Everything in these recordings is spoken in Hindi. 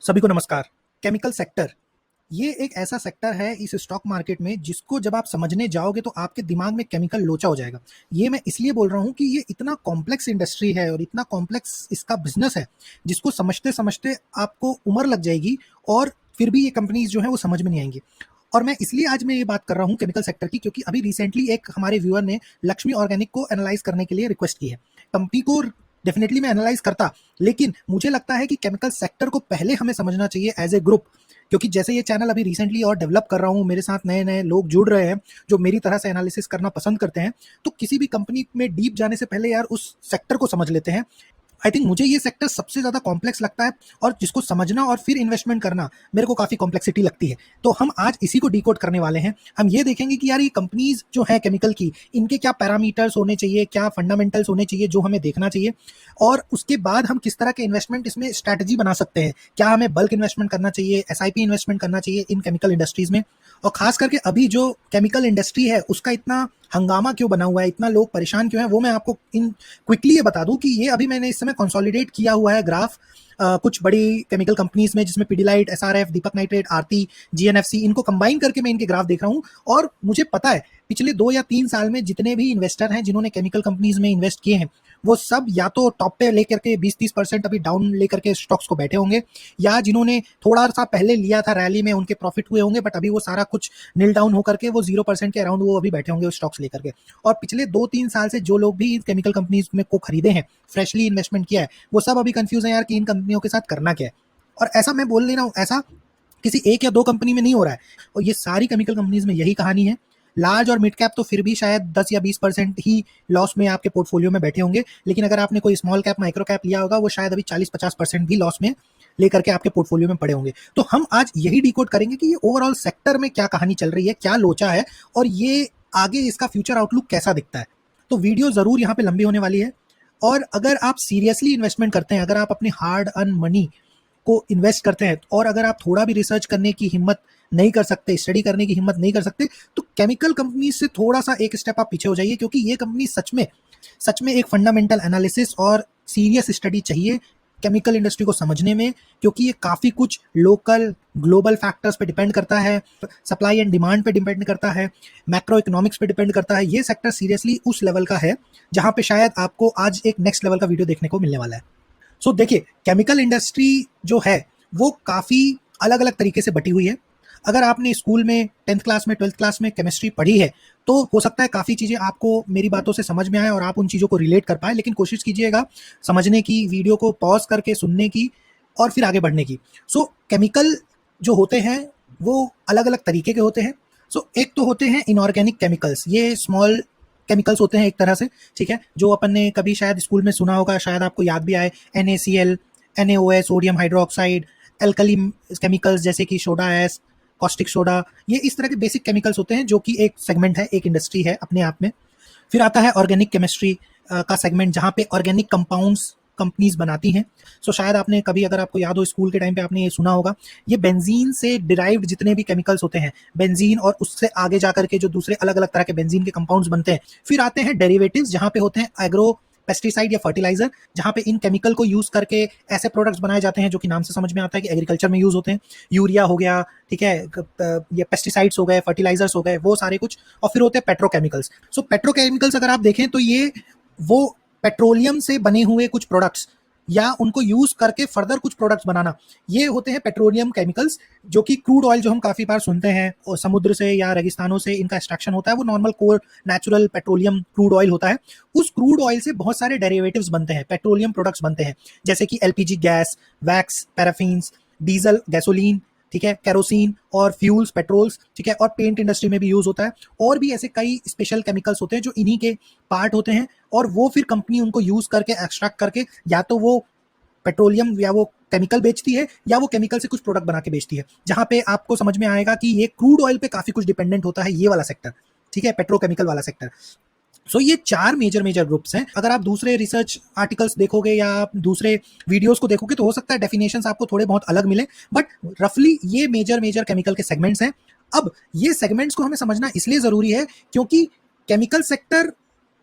सभी को नमस्कार। केमिकल सेक्टर ये एक ऐसा सेक्टर है इस स्टॉक मार्केट में जिसको जब आप समझने जाओगे तो आपके दिमाग में केमिकल लोचा हो जाएगा। ये मैं इसलिए बोल रहा हूँ कि ये इतना कॉम्प्लेक्स इंडस्ट्री है और इतना कॉम्प्लेक्स इसका बिजनेस है जिसको समझते समझते आपको उम्र लग जाएगी और फिर भी ये कंपनीज जो है वो समझ में नहीं आएंगी। और मैं इसलिए आज मैं ये बात कर रहा हूँ केमिकल सेक्टर की, क्योंकि अभी रिसेंटली एक हमारे व्यूअर ने लक्ष्मी ऑर्गेनिक को एनालाइज करने के लिए रिक्वेस्ट की है। कंपनी को डेफिनेटली मैं एनालाइज करता, लेकिन मुझे लगता है कि केमिकल सेक्टर को पहले हमें समझना चाहिए एज ए ग्रुप। क्योंकि जैसे ये चैनल अभी रिसेंटली और डेवलप कर रहा हूँ, मेरे साथ नए नए लोग जुड़ रहे हैं जो मेरी तरह से एनालिसिस करना पसंद करते हैं, तो किसी भी कंपनी में डीप जाने से पहले यार उस सेक्टर को समझ लेते हैं। आई थिंक मुझे ये सेक्टर सबसे ज़्यादा कॉम्प्लेक्स लगता है और जिसको समझना और फिर इन्वेस्टमेंट करना मेरे को काफ़ी कॉम्प्लेक्सिटी लगती है। तो हम आज इसी को डिकोड करने वाले हैं। हम ये देखेंगे कि यार ये कंपनीज जो है केमिकल की, इनके क्या पैरामीटर्स होने चाहिए, क्या फंडामेंटल्स होने चाहिए जो हमें देखना चाहिए, और उसके बाद हम किस तरह के इन्वेस्टमेंट इसमें स्ट्रैटेजी बना सकते हैं। क्या हमें बल्क इन्वेस्टमेंट करना चाहिए, एसआईपी इन्वेस्टमेंट करना चाहिए इन केमिकल इंडस्ट्रीज में, और खास करके अभी जो केमिकल इंडस्ट्री है उसका इतना हंगामा क्यों बना हुआ है, इतना लोग परेशान क्यों है, वो मैं आपको इन क्विकली ये बता दूं कि ये अभी मैंने इस समय कंसोलिडेट किया हुआ है ग्राफ कुछ बड़ी केमिकल कंपनीज में, जिसमें पिडिलाइट, एसआरएफ, दीपक नाइट्रेट, आरती, जीएनएफसी, इनको कंबाइन करके मैं इनके ग्राफ देख रहा हूँ। और मुझे पता है पिछले 2 या 3 साल में जितने भी इन्वेस्टर हैं जिन्होंने केमिकल कंपनीज में इन्वेस्ट किए हैं, वो सब या तो टॉप पे लेकर के 20-30% अभी डाउन लेकर के स्टॉक्स को बैठे होंगे, या जिन्होंने थोड़ा सा पहले लिया था रैली में उनके प्रॉफिट हुए होंगे, बट अभी वो सारा कुछ नील डाउन होकर के वो 0% के अराउंड वो अभी बैठे होंगे स्टॉक्स लेकर के। और पिछले 2-3 साल से जो लोग भी केमिकल कंपनीज में को खरीदे हैं, फ्रेशली इन्वेस्टमेंट किया है, वो सब अभी कंफ्यूज है यार कि इन कंपनियों के साथ करना क्या है। और ऐसा मैं बोल नहीं रहा हूँ, ऐसा किसी एक या 2 कंपनी में नहीं हो रहा है, और ये सारी केमिकल कंपनीज में यही कहानी है। लार्ज और मिड कैप तो फिर भी शायद 10 या 20% ही लॉस में आपके पोर्टफोलियो में बैठे होंगे, लेकिन अगर आपने कोई स्मॉल कैप, माइक्रो कैप लिया होगा, वो शायद अभी 40-50% भी लॉस में लेकर के आपके पोर्टफोलियो में पड़े होंगे। तो हम आज यही डिकोड करेंगे कि ये ओवरऑल सेक्टर में क्या कहानी चल रही है, क्या लोचा है, और ये आगे इसका फ्यूचर आउटलुक कैसा दिखता है। तो वीडियो जरूर यहाँ पे लंबी होने वाली है, और अगर आप सीरियसली इन्वेस्टमेंट करते हैं, अगर आप अपने हार्ड अर्न मनी को इन्वेस्ट करते हैं, और अगर आप थोड़ा भी रिसर्च करने की हिम्मत नहीं कर सकते, स्टडी करने की हिम्मत नहीं कर सकते, तो केमिकल कंपनी से थोड़ा सा एक स्टेप आप पीछे हो जाइए, क्योंकि ये कंपनी सच में एक फंडामेंटल एनालिसिस और सीरियस स्टडी चाहिए केमिकल इंडस्ट्री को समझने में, क्योंकि ये काफ़ी कुछ लोकल ग्लोबल फैक्टर्स पे डिपेंड करता है, सप्लाई एंड डिमांड पे डिपेंड करता है, मैक्रो इकोनॉमिक्स पे डिपेंड करता है। ये सेक्टर सीरियसली उस लेवल का है जहाँ पे शायद आपको आज एक नेक्स्ट लेवल का वीडियो देखने को मिलने वाला है। सो देखिए, केमिकल इंडस्ट्री जो है वो काफ़ी अलग अलग तरीके से बटी हुई है। अगर आपने स्कूल में 10th क्लास में, 12th क्लास में केमिस्ट्री पढ़ी है, तो हो सकता है काफ़ी चीज़ें आपको मेरी बातों से समझ में आए और आप उन चीज़ों को रिलेट कर पाए, लेकिन कोशिश कीजिएगा समझने की, वीडियो को पॉज करके सुनने की और फिर आगे बढ़ने की। सो केमिकल जो होते हैं वो अलग अलग तरीके के होते हैं। सो एक तो होते हैं इनऑर्गेनिक केमिकल्स, ये स्मॉल केमिकल्स होते हैं एक तरह से, ठीक है, जो अपन ने कभी शायद स्कूल में सुना होगा, शायद आपको याद भी आए, NaCl, NaOH, sodium hydroxide, alkali chemicals जैसे कि सोडा एस, कॉस्टिक सोडा, ये इस तरह के बेसिक केमिकल्स होते हैं जो कि एक सेगमेंट है, एक इंडस्ट्री है अपने आप में। फिर आता है ऑर्गेनिक केमिस्ट्री का सेगमेंट, जहाँ पे ऑर्गेनिक कंपाउंड्स कंपनीज बनाती हैं। सो शायद आपने कभी, अगर आपको याद हो, स्कूल के टाइम पे आपने ये सुना होगा, ये बेंजीन से डिराइव्ड जितने भी केमिकल्स होते हैं, बेंजीन और उससे आगे जाकर के जो दूसरे अलग अलग तरह के बेंजीन के कंपाउंड्स बनते हैं। फिर आते हैं डेरिवेटिव्स, जहाँ पे होते हैं एग्रो पेस्टिसाइड या फर्टिलाइजर, जहाँ पे इन केमिकल को यूज करके ऐसे प्रोडक्ट्स बनाए जाते हैं जो कि नाम से समझ में आता है कि एग्रीकल्चर में यूज होते हैं। यूरिया हो गया, ठीक है, ये पेस्टिसाइड्स हो गए, फर्टिलाइजर्स हो गए, वो सारे कुछ। और फिर होते हैं पेट्रोकेमिकल्स। सो पेट्रोकेमिकल्स अगर आप देखें तो ये वो पेट्रोलियम से बने हुए कुछ प्रोडक्ट्स या उनको यूज करके फर्दर कुछ प्रोडक्ट्स बनाना, ये होते हैं पेट्रोलियम केमिकल्स। जो कि क्रूड ऑयल जो हम काफी बार सुनते हैं, और समुद्र से या रेगिस्तानों से इनका एक्सट्रैक्शन होता है, वो normal core natural petroleum crude oil होता है। उस क्रूड ऑयल से बहुत सारे डेरिवेटिव्स बनते हैं, पेट्रोलियम प्रोडक्ट्स बनते हैं, जैसे कि LPG gas, wax, paraffins, diesel, gasoline, ठीक है, केरोसिन और फ्यूल्स, पेट्रोल्स, ठीक है, और पेंट इंडस्ट्री में भी यूज होता है। और भी ऐसे कई स्पेशल केमिकल्स होते हैं जो इन्हीं के पार्ट होते हैं, और वो फिर कंपनी उनको यूज करके, एक्सट्रैक्ट करके, या तो वो पेट्रोलियम या वो केमिकल बेचती है, या वो केमिकल से कुछ प्रोडक्ट बना के बेचती है। जहां पे आपको समझ में आएगा कि ये क्रूड ऑयल पे काफी कुछ डिपेंडेंट होता है, ये वाला सेक्टर, ठीक है, पेट्रोकेमिकल वाला सेक्टर। सो ये 4 मेजर ग्रुप्स हैं। अगर आप दूसरे रिसर्च आर्टिकल्स देखोगे या आप दूसरे वीडियोस को देखोगे तो हो सकता है डेफिनेशंस आपको थोड़े बहुत अलग मिले, बट रफली ये मेजर केमिकल के सेगमेंट्स हैं। अब ये सेगमेंट्स को हमें समझना इसलिए जरूरी है क्योंकि केमिकल सेक्टर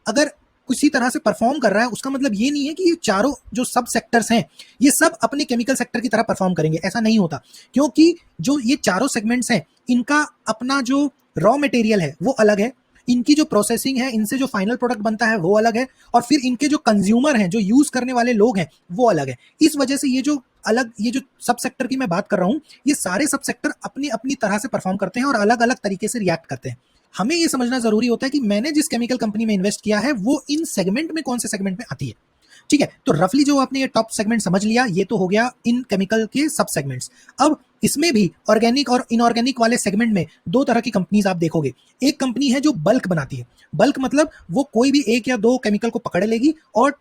अगर किसी तरह से परफॉर्म कर रहा है, उसका मतलब ये नहीं है कि ये चारों जो सब सेक्टर्स हैं ये सब अपने केमिकल सेक्टर की तरह परफॉर्म करेंगे, ऐसा नहीं होता। क्योंकि जो ये चारों सेगमेंट्स हैं इनका अपना जो रॉ मटेरियल है वो अलग है, इनकी जो प्रोसेसिंग है, इनसे जो फाइनल प्रोडक्ट बनता है वो अलग है, और फिर इनके जो कंज्यूमर हैं, जो यूज करने वाले लोग हैं वो अलग है। इस वजह से ये जो सब सेक्टर की मैं बात कर रहा हूँ, ये सारे सब सेक्टर अपनी अपनी तरह से परफॉर्म करते हैं और अलग अलग तरीके से रिएक्ट करते हैं। हमें ये समझना जरूरी होता है कि मैंने जिस केमिकल कंपनी में इन्वेस्ट किया है वो इन सेगमेंट में कौन से सेगमेंट में आती है। ठीक है, तो रफली जो आपने ये टॉप सेगमेंट समझ लिया, ये तो हो गया इन केमिकल के सब सेगमेंट्स। अब इसमें भी ऑर्गेनिक और इनऑर्गेनिक वाले सेगमेंट में दो तरह की कंपनीज आप देखोगे। एक कंपनी है जो बल्क बनाती है। बल्क मतलब वो कोई भी एक या दो केमिकल को पकड़ लेगी और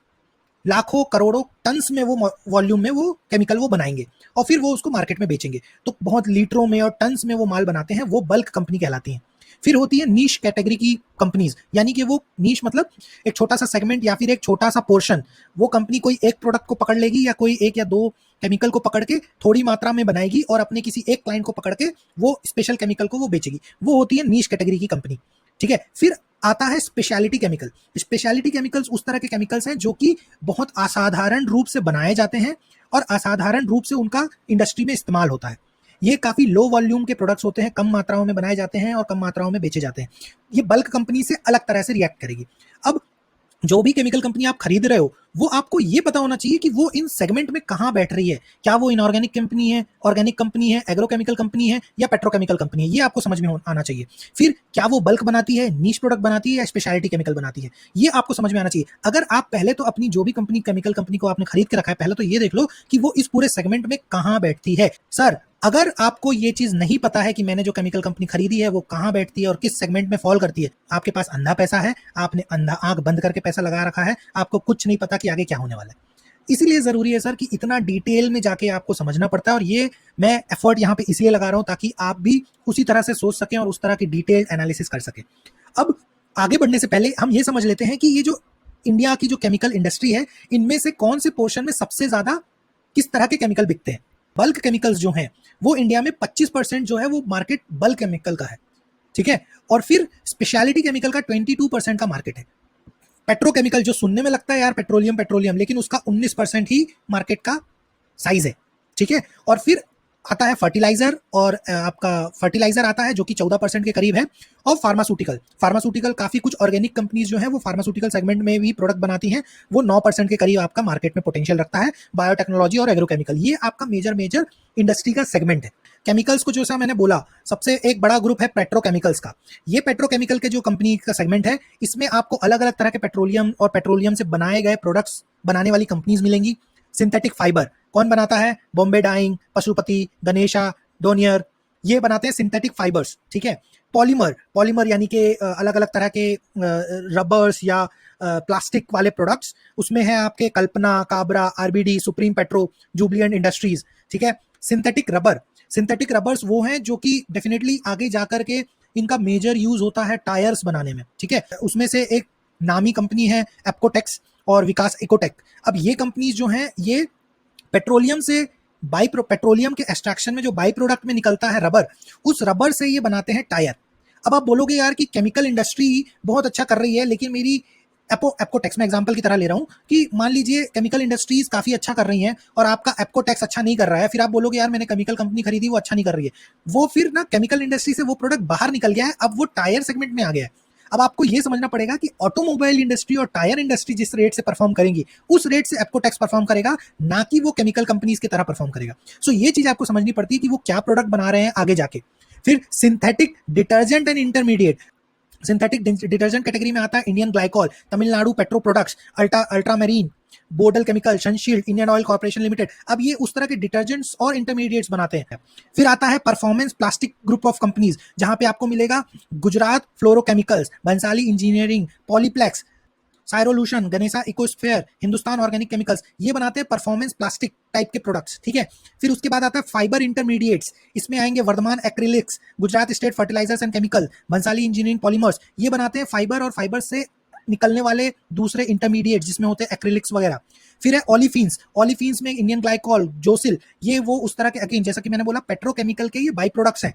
लाखों करोड़ों टन्स में वो वॉल्यूम में वो केमिकल वो बनाएंगे और फिर वो उसको मार्केट में बेचेंगे। तो बहुत लीटरों में और टन्स में वो माल बनाते हैं, वो बल्क कंपनी कहलाती हैं। फिर होती है नीश कैटेगरी की कंपनीज, यानी कि वो नीश मतलब एक छोटा सा सेगमेंट या फिर एक छोटा सा पोर्शन। वो कंपनी कोई एक प्रोडक्ट को पकड़ लेगी या कोई एक या दो केमिकल को पकड़ के थोड़ी मात्रा में बनाएगी और अपने किसी एक क्लाइंट को पकड़ के वो स्पेशल केमिकल को वो बेचेगी। वो होती है नीश कैटेगरी की कंपनी। ठीक है, फिर आता है स्पेशलिटी केमिकल। स्पेशलिटी केमिकल्स उस तरह के केमिकल्स हैं जो कि बहुत असाधारण रूप से बनाए जाते हैं और असाधारण रूप से उनका इंडस्ट्री में इस्तेमाल होता है। ये काफी लो वॉल्यूम के प्रोडक्ट्स होते हैं, कम मात्राओं में बनाए जाते हैं और कम मात्राओं में बेचे जाते हैं। ये बल्क कंपनी से अलग तरह से रिएक्ट करेगी। अब जो भी केमिकल कंपनी आप खरीद रहे हो वो आपको ये पता होना चाहिए कि वो इन सेगमेंट में कहां बैठ रही है। क्या वो इनऑर्गेनिक कंपनी है, ऑर्गेनिक कंपनी है, एग्रोकेमिकल कंपनी है या पेट्रोकेमिकल कंपनी है, ये आपको समझ में आना चाहिए। फिर क्या वो बल्क बनाती है, नीश प्रोडक्ट बनाती है या स्पेशलिटी केमिकल बनाती है, ये आपको समझ में आना चाहिए। अगर आप पहले तो अपनी जो भी कंपनी केमिकल कंपनी को आपने खरीद के रखा है, पहले तो ये देख लो कि वो इस पूरे सेगमेंट में कहां बैठती है। सर, अगर आपको ये चीज नहीं पता है कि मैंने जो केमिकल कंपनी खरीदी है वो कहां बैठती है और किस सेगमेंट में फॉल करती है, आपके पास अंधा पैसा है, आपने अंधा आंख बंद करके पैसा लगा रखा है, आपको कुछ नहीं पता कि आगे क्या होने वाला है। इसीलिए जरूरी है सर कि इतना डिटेल में जाके आपको समझना पड़ता है, और ये मैं एफर्ट यहाँ पे इसलिए लगा रहा हूँ ताकि आप भी उसी तरह से सोच सकें और उस तरह की डिटेल एनालिसिस कर सकें। अब आगे बढ़ने से पहले हम ये समझ लेते हैं कि ये जो इंडिया की जो केमिकल इंडस्ट्री है, इनमें से कौन से पोर्शन में सबसे ज्यादा किस तरह के केमिकल बिकते हैं। बल्क केमिकल्स जो हैं वो इंडिया में 25% जो है वो मार्केट बल्क केमिकल का है। ठीक है, और फिर स्पेशलिटी केमिकल का 22% का मार्केट है। पेट्रोकेमिकल जो सुनने में लगता है यार पेट्रोलियम पेट्रोलियम, लेकिन उसका 19% ही मार्केट का साइज है। ठीक है, और फिर आता है फर्टिलाइजर, और आपका फर्टिलाइजर आता है जो कि 14% के करीब है। और फार्मास्यूटिकल, फार्मास्यूटिकल काफी कुछ ऑर्गेनिक कंपनीज जो है वो फार्मास्यूटिकल सेगमेंट में भी प्रोडक्ट बनाती हैं, वो 9% के करीब आपका मार्केट में पोटेंशियल रखता है। बायोटेक्नोलॉजी और एग्रोकेमिकल, ये आपका मेजर इंडस्ट्री का सेगमेंट है। केमिकल्स को जैसा मैंने बोला, सबसे एक बड़ा ग्रुप है पेट्रोकेमिकल्स का। ये पेट्रोकेमिकल के जो कंपनी का सेगमेंट है, इसमें आपको अलग अलग तरह के पेट्रोलियम और पेट्रोलियम से बनाए गए प्रोडक्ट्स बनाने वाली कंपनीज मिलेंगी। सिंथेटिक फाइबर कौन बनाता है? बॉम्बे डाइंग, पशुपति, गणेशा, डोनियर, ये बनाते हैं सिंथेटिक फाइबर्स। ठीक है, पॉलीमर, पॉलीमर यानी कि अलग अलग तरह के रबर्स या प्लास्टिक वाले प्रोडक्ट्स, उसमें है आपके Kalpana, Kabra, RBD, Supreme Petro, Jubilant Industries. ठीक है, सिंथेटिक रबर, सिंथेटिक रबर्स वो हैं जो कि डेफिनेटली आगे जाकर के इनका मेजर यूज होता है टायर्स बनाने में। ठीक है, उसमें से एक नामी कंपनी है एप्कोटेक्स और विकास इकोटेक। अब ये कंपनीज जो हैं ये पेट्रोलियम से पेट्रोलियम के एक्सट्रैक्शन में जो बाई प्रोडक्ट में निकलता है रबर, उस रबर से ये बनाते हैं टायर। अब आप बोलोगे यार कि केमिकल इंडस्ट्री बहुत अच्छा कर रही है, लेकिन मेरी एप्कोटेक्स में एग्जांपल की तरह ले रहा हूँ कि मान लीजिए केमिकल इंडस्ट्रीज काफी अच्छा कर रही हैं और आपका एप्कोटेक्स अच्छा नहीं कर रहा है, फिर आप बोलोगे यार मैंने केमिकल कंपनी खरीदी वो अच्छा नहीं कर रही है। वो फिर ना केमिकल इंडस्ट्री से वो प्रोडक्ट बाहर निकल गया है, अब वो टायर सेगमेंट में आ गया है। अब आपको ये समझना पड़ेगा कि ऑटोमोबाइल इंडस्ट्री और टायर इंडस्ट्री जिस रेट से परफॉर्म करेंगी, उस रेट से एप्कोटेक्स परफॉर्म करेगा, ना कि वो केमिकल कंपनीज की तरह परफॉर्म करेगा। सो ये चीज आपको समझनी पड़ती है कि वो क्या प्रोडक्ट बना रहे हैं आगे जाके। फिर synthetic detergent and intermediate, synthetic detergent category में आता है Indian Glycol, Tamil Nadu petro Products, Ultramarine, Bodal Chemical, Sunshield, Indian Oil Corporation Limited. अब ये उस तरह के डिटर्जेंट्स और इंटरमीडिएट्स बनाते हैं। फिर आता है performance plastic group of companies, जहां पे आपको मिलेगा Gujarat fluorochemicals, Bhansali engineering, Polyplex, साइरोलूशन, Ganesha Ecosphere, Hindustan organic chemicals, ये बनाते हैं परफॉर्मेंस प्लास्टिक टाइप के प्रोडक्ट्स। ठीक है, फिर उसके बाद आता है फाइबर इंटरमीडिएट्स, इसमें आएंगे Vardhman acrylics, Gujarat state fertilizers and chemical, Bhansali engineering polymers, ये बनाते हैं फाइबर और फाइबर से निकलने वाले दूसरे इंटरमीडिएट जिसमें होते हैं एक्रिलिक्स वगैरह। फिर है ओलिफिन्स, ओलिफिन्स में इंडियन ग्लाइकोल, जोसिल, ये वो उस तरह के अगेन जैसा कि मैंने बोला पेट्रोकेमिकल के ये बाई प्रोडक्ट्स हैं।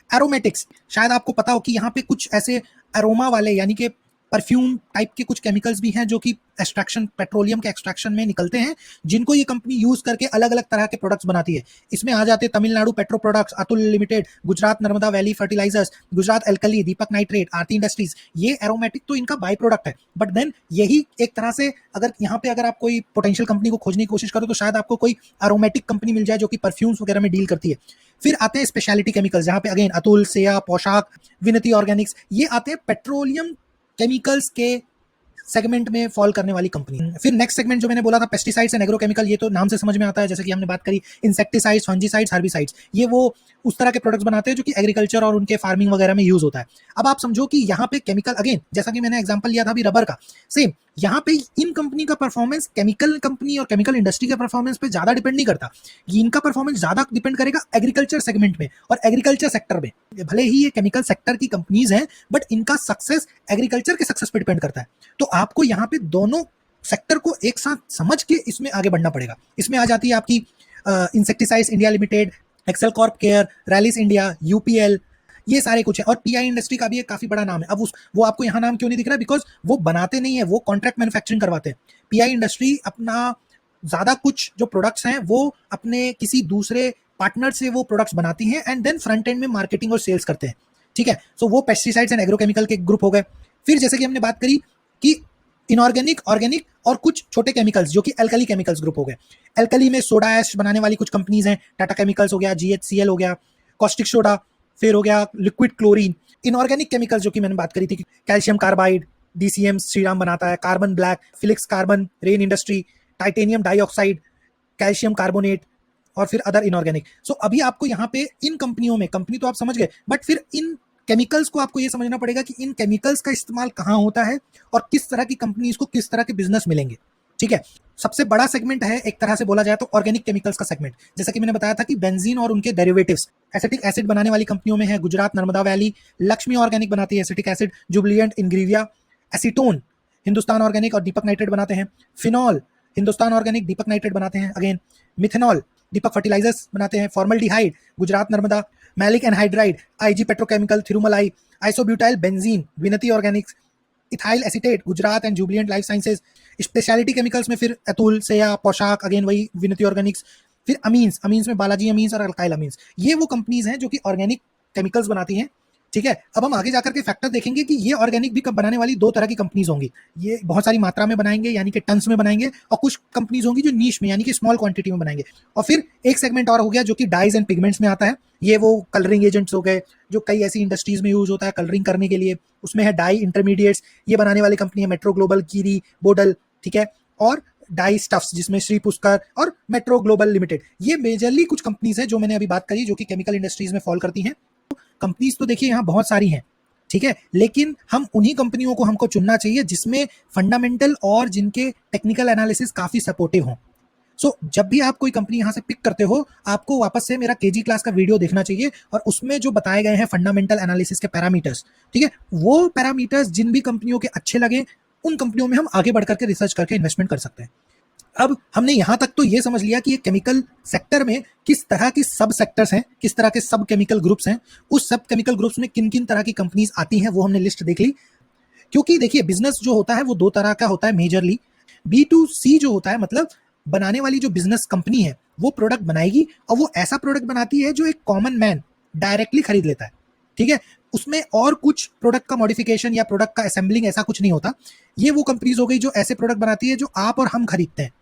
एरोमेटिक्स, शायद आपको पता हो कि यहाँ पे कुछ ऐसे अरोमा वाले यानी कि परफ्यूम टाइप के कुछ केमिकल्स भी हैं जो कि एक्सट्रैक्शन, पेट्रोलियम के एक्सट्रैक्शन में निकलते हैं, जिनको ये कंपनी यूज करके अलग अलग तरह के प्रोडक्ट्स बनाती है। इसमें आ जाते हैं Tamil Nadu petro products, Atul limited, Gujarat Narmada valley fertilizers, Gujarat alkali, Deepak nitrate, Aarti industries. ये एरोमेटिक तो इनका बाई प्रोडक्ट है, बट देन यही एक तरह से अगर यहाँ पे अगर आप कोई पोटेंशियल कंपनी को खोजने की कोशिश करो तो शायद आपको कोई एरोमेटिक कंपनी मिल जाए जो कि परफ्यूम्स वगैरह में डील करती है। फिर आते हैं स्पेशलिटी केमिकल्स, जहाँ पे अगेन अतुल, सेया, पोशाक, विनती ऑर्गेनिक्स, ये आते हैं पेट्रोलियम केमिकल्स के सेगमेंट में फॉल करने वाली कंपनी। फिर नेक्स्ट सेगमेंट जो मैंने बोला था पेस्टिसाइड्स एंड एग्रोकेमिकल, ये तो नाम से समझ में आता है, जैसे कि हमने बात करी इंसेक्टिसाइड्स, फंजीसाइड्स, हर्बिसाइड्स, ये वो उस तरह के प्रोडक्ट्स बनाते हैं जो कि एग्रीकल्चर और उनके फार्मिंग वगैरह में यूज होता है। अब आप समझो कि यहाँ पे केमिकल, अगेन जैसा कि मैंने एग्जांपल लिया था अभी रबर का, सेम यहाँ पे इन कंपनी का परफॉर्मेंस केमिकल कंपनी और केमिकल इंडस्ट्री के परफॉर्मेंस पे ज्यादा डिपेंड नहीं करता। इनका परफॉर्मेंस ज्यादा डिपेंड करेगा एग्रीकल्चर सेगमेंट में और एग्रीकल्चर सेक्टर में। भले ही ये केमिकल सेक्टर की कंपनीज हैं, बट इनका सक्सेस एग्रीकल्चर के सक्सेस पे डिपेंड करता है। तो आपको यहाँ पे दोनों सेक्टर को एक साथ समझ के इसमें आगे बढ़ना पड़ेगा। इसमें आ जाती है आपकी insecticides India limited, excel corp care, Rallis India, UPL, ये सारे कुछ है। और पीआई इंडस्ट्री का भी एक काफी बड़ा नाम है। अब वो आपको यहाँ नाम क्यों नहीं दिख रहा? बिकॉज वो बनाते नहीं है, वो कॉन्ट्रैक्ट मैन्युफैक्चरिंग करवाते हैं। पीआई इंडस्ट्री अपना ज्यादा कुछ जो प्रोडक्ट्स हैं वो अपने किसी दूसरे पार्टनर से वो प्रोडक्ट्स बनाती हैं एंड देन फ्रंट एंड में मार्केटिंग और सेल्स करते हैं। ठीक है, सो वो पेस्टिसाइड्स एंड एग्रोकेमिकल के ग्रुप हो गए। फिर जैसे कि हमने बात करी कि इनऑर्गेनिक, ऑर्गेनिक और कुछ छोटे केमिकल्स जो कि एल्कली केमिकल्स ग्रुप हो गए। एल्कली में सोडा ऐश बनाने वाली कुछ कंपनीज हैं, टाटा केमिकल्स हो गया, जीएचसीएल हो गया, कॉस्टिक सोडा, फिर हो गया लिक्विड क्लोरीन। इनऑर्गेनिक केमिकल्स जो कि मैंने बात करी थी, कैल्शियम कार्बाइड, डीसीएम श्रीराम बनाता है, carbon black, Felix carbon, rain industry, titanium dioxide, calcium carbonate और फिर अदर इनऑर्गेनिक। सो अभी आपको यहाँ पे इन कंपनियों में, कंपनी तो आप समझ गए, बट फिर इन केमिकल्स को आपको ये समझना पड़ेगा कि इन केमिकल्स का इस्तेमाल कहाँ होता है और किस तरह की कंपनीज को किस तरह के बिजनेस मिलेंगे। ठीक है, सबसे बड़ा सेगमेंट है एक तरह से बोला जाए तो ऑर्गेनिक केमिकल्स का सेगमेंट। जैसा कि मैंने बताया था कि बेंजीन और उनके डेरिवेटिव्स एसिटिक एसिड बनाने वाली कंपनियों में है गुजरात नर्मदा वैली, लक्ष्मी ऑर्गेनिक बनाती है acetic acid, Jubilant Ingrevia, acetone Hindustan organic और दीपक नाइट्रेट बनाते हैं, phenol Hindustan organic Deepak nitrate बनाते हैं, अगेन मिथेनॉल दीपक फर्टिलाइजर्स बनाते हैं, formaldehyde Gujarat Narmada, maleic anhydride IG petrochemical Thirumalai, isobutyl benzene Vinati organics, ethyl acetate Gujarat and Jubilant life sciences. Speciality chemicals में फिर अतुल, सेया, पोशाक, अगेन वही विनती ऑर्गेनिक्स। फिर अमीन्स, अमीन्स में बालाजी अमीन्स और अल्काइल अमीन्स, ये वो कंपनीज हैं जो कि ऑर्गेनिक केमिकल्स बनाती हैं। ठीक है, अब हम आगे जाकर के फैक्टर देखेंगे कि ये ऑर्गेनिक भी बनाने वाली दो तरह की कंपनीज होंगी। ये बहुत सारी मात्रा में बनाएंगे यानी कि टन्स में बनाएंगे, और कुछ कंपनीज होंगी जो नीश में यानी कि स्मॉल क्वांटिटी में बनाएंगे। और फिर एक सेगमेंट और हो गया जो कि डाइज एंड पिगमेंट्स में आता है। ये वो कलरिंग एजेंट्स हो गए जो कई ऐसी इंडस्ट्रीज में यूज होता है कलरिंग करने के लिए। उसमें है डाई इंटरमीडिएट्स, ये बनाने वाली कंपनी है मेट्रो ग्लोबल, कीरी, बोडल। ठीक है, और डाई स्टफ्स जिसमें श्री पुष्कर और मेट्रो ग्लोबल लिमिटेड, ये मेजरली कुछ कंपनीज हैं जो मैंने अभी बात करी जो कि केमिकल इंडस्ट्रीज में फॉल करती हैं। कंपनीज तो देखिए यहाँ बहुत सारी हैं, ठीक है, लेकिन हम उन्हीं कंपनियों को हमको चुनना चाहिए जिसमें फंडामेंटल और जिनके टेक्निकल एनालिसिस काफी सपोर्टिव हों। सो जब भी आप कोई कंपनी यहाँ से पिक करते हो, आपको वापस से मेरा केजी क्लास का वीडियो देखना चाहिए और उसमें जो बताए गए हैं फंडामेंटल एनालिसिस के पैरामीटर्स, ठीक है, वो पैरामीटर्स जिन भी कंपनियों के अच्छे लगे उन कंपनियों में हम आगे बढ़ करके रिसर्च करके इन्वेस्टमेंट कर सकते हैं। अब हमने यहाँ तक तो ये समझ लिया कि ये केमिकल सेक्टर में किस तरह की सब सेक्टर्स हैं, किस तरह के सब केमिकल ग्रुप्स हैं, उस सब केमिकल ग्रुप्स में किन किन तरह की कंपनीज आती हैं वो हमने लिस्ट देख ली। क्योंकि देखिए बिजनेस जो होता है वो दो तरह का होता है मेजरली। B2C जो होता है मतलब बनाने वाली जो बिजनेस कंपनी है वो प्रोडक्ट बनाएगी और वो ऐसा प्रोडक्ट बनाती है जो एक कॉमन मैन डायरेक्टली खरीद लेता है। ठीक है, उसमें और कुछ प्रोडक्ट का मॉडिफिकेशन या प्रोडक्ट का असेंबलिंग ऐसा कुछ नहीं होता। ये वो कंपनीज हो गई जो ऐसे प्रोडक्ट बनाती है जो आप और हम खरीदते हैं।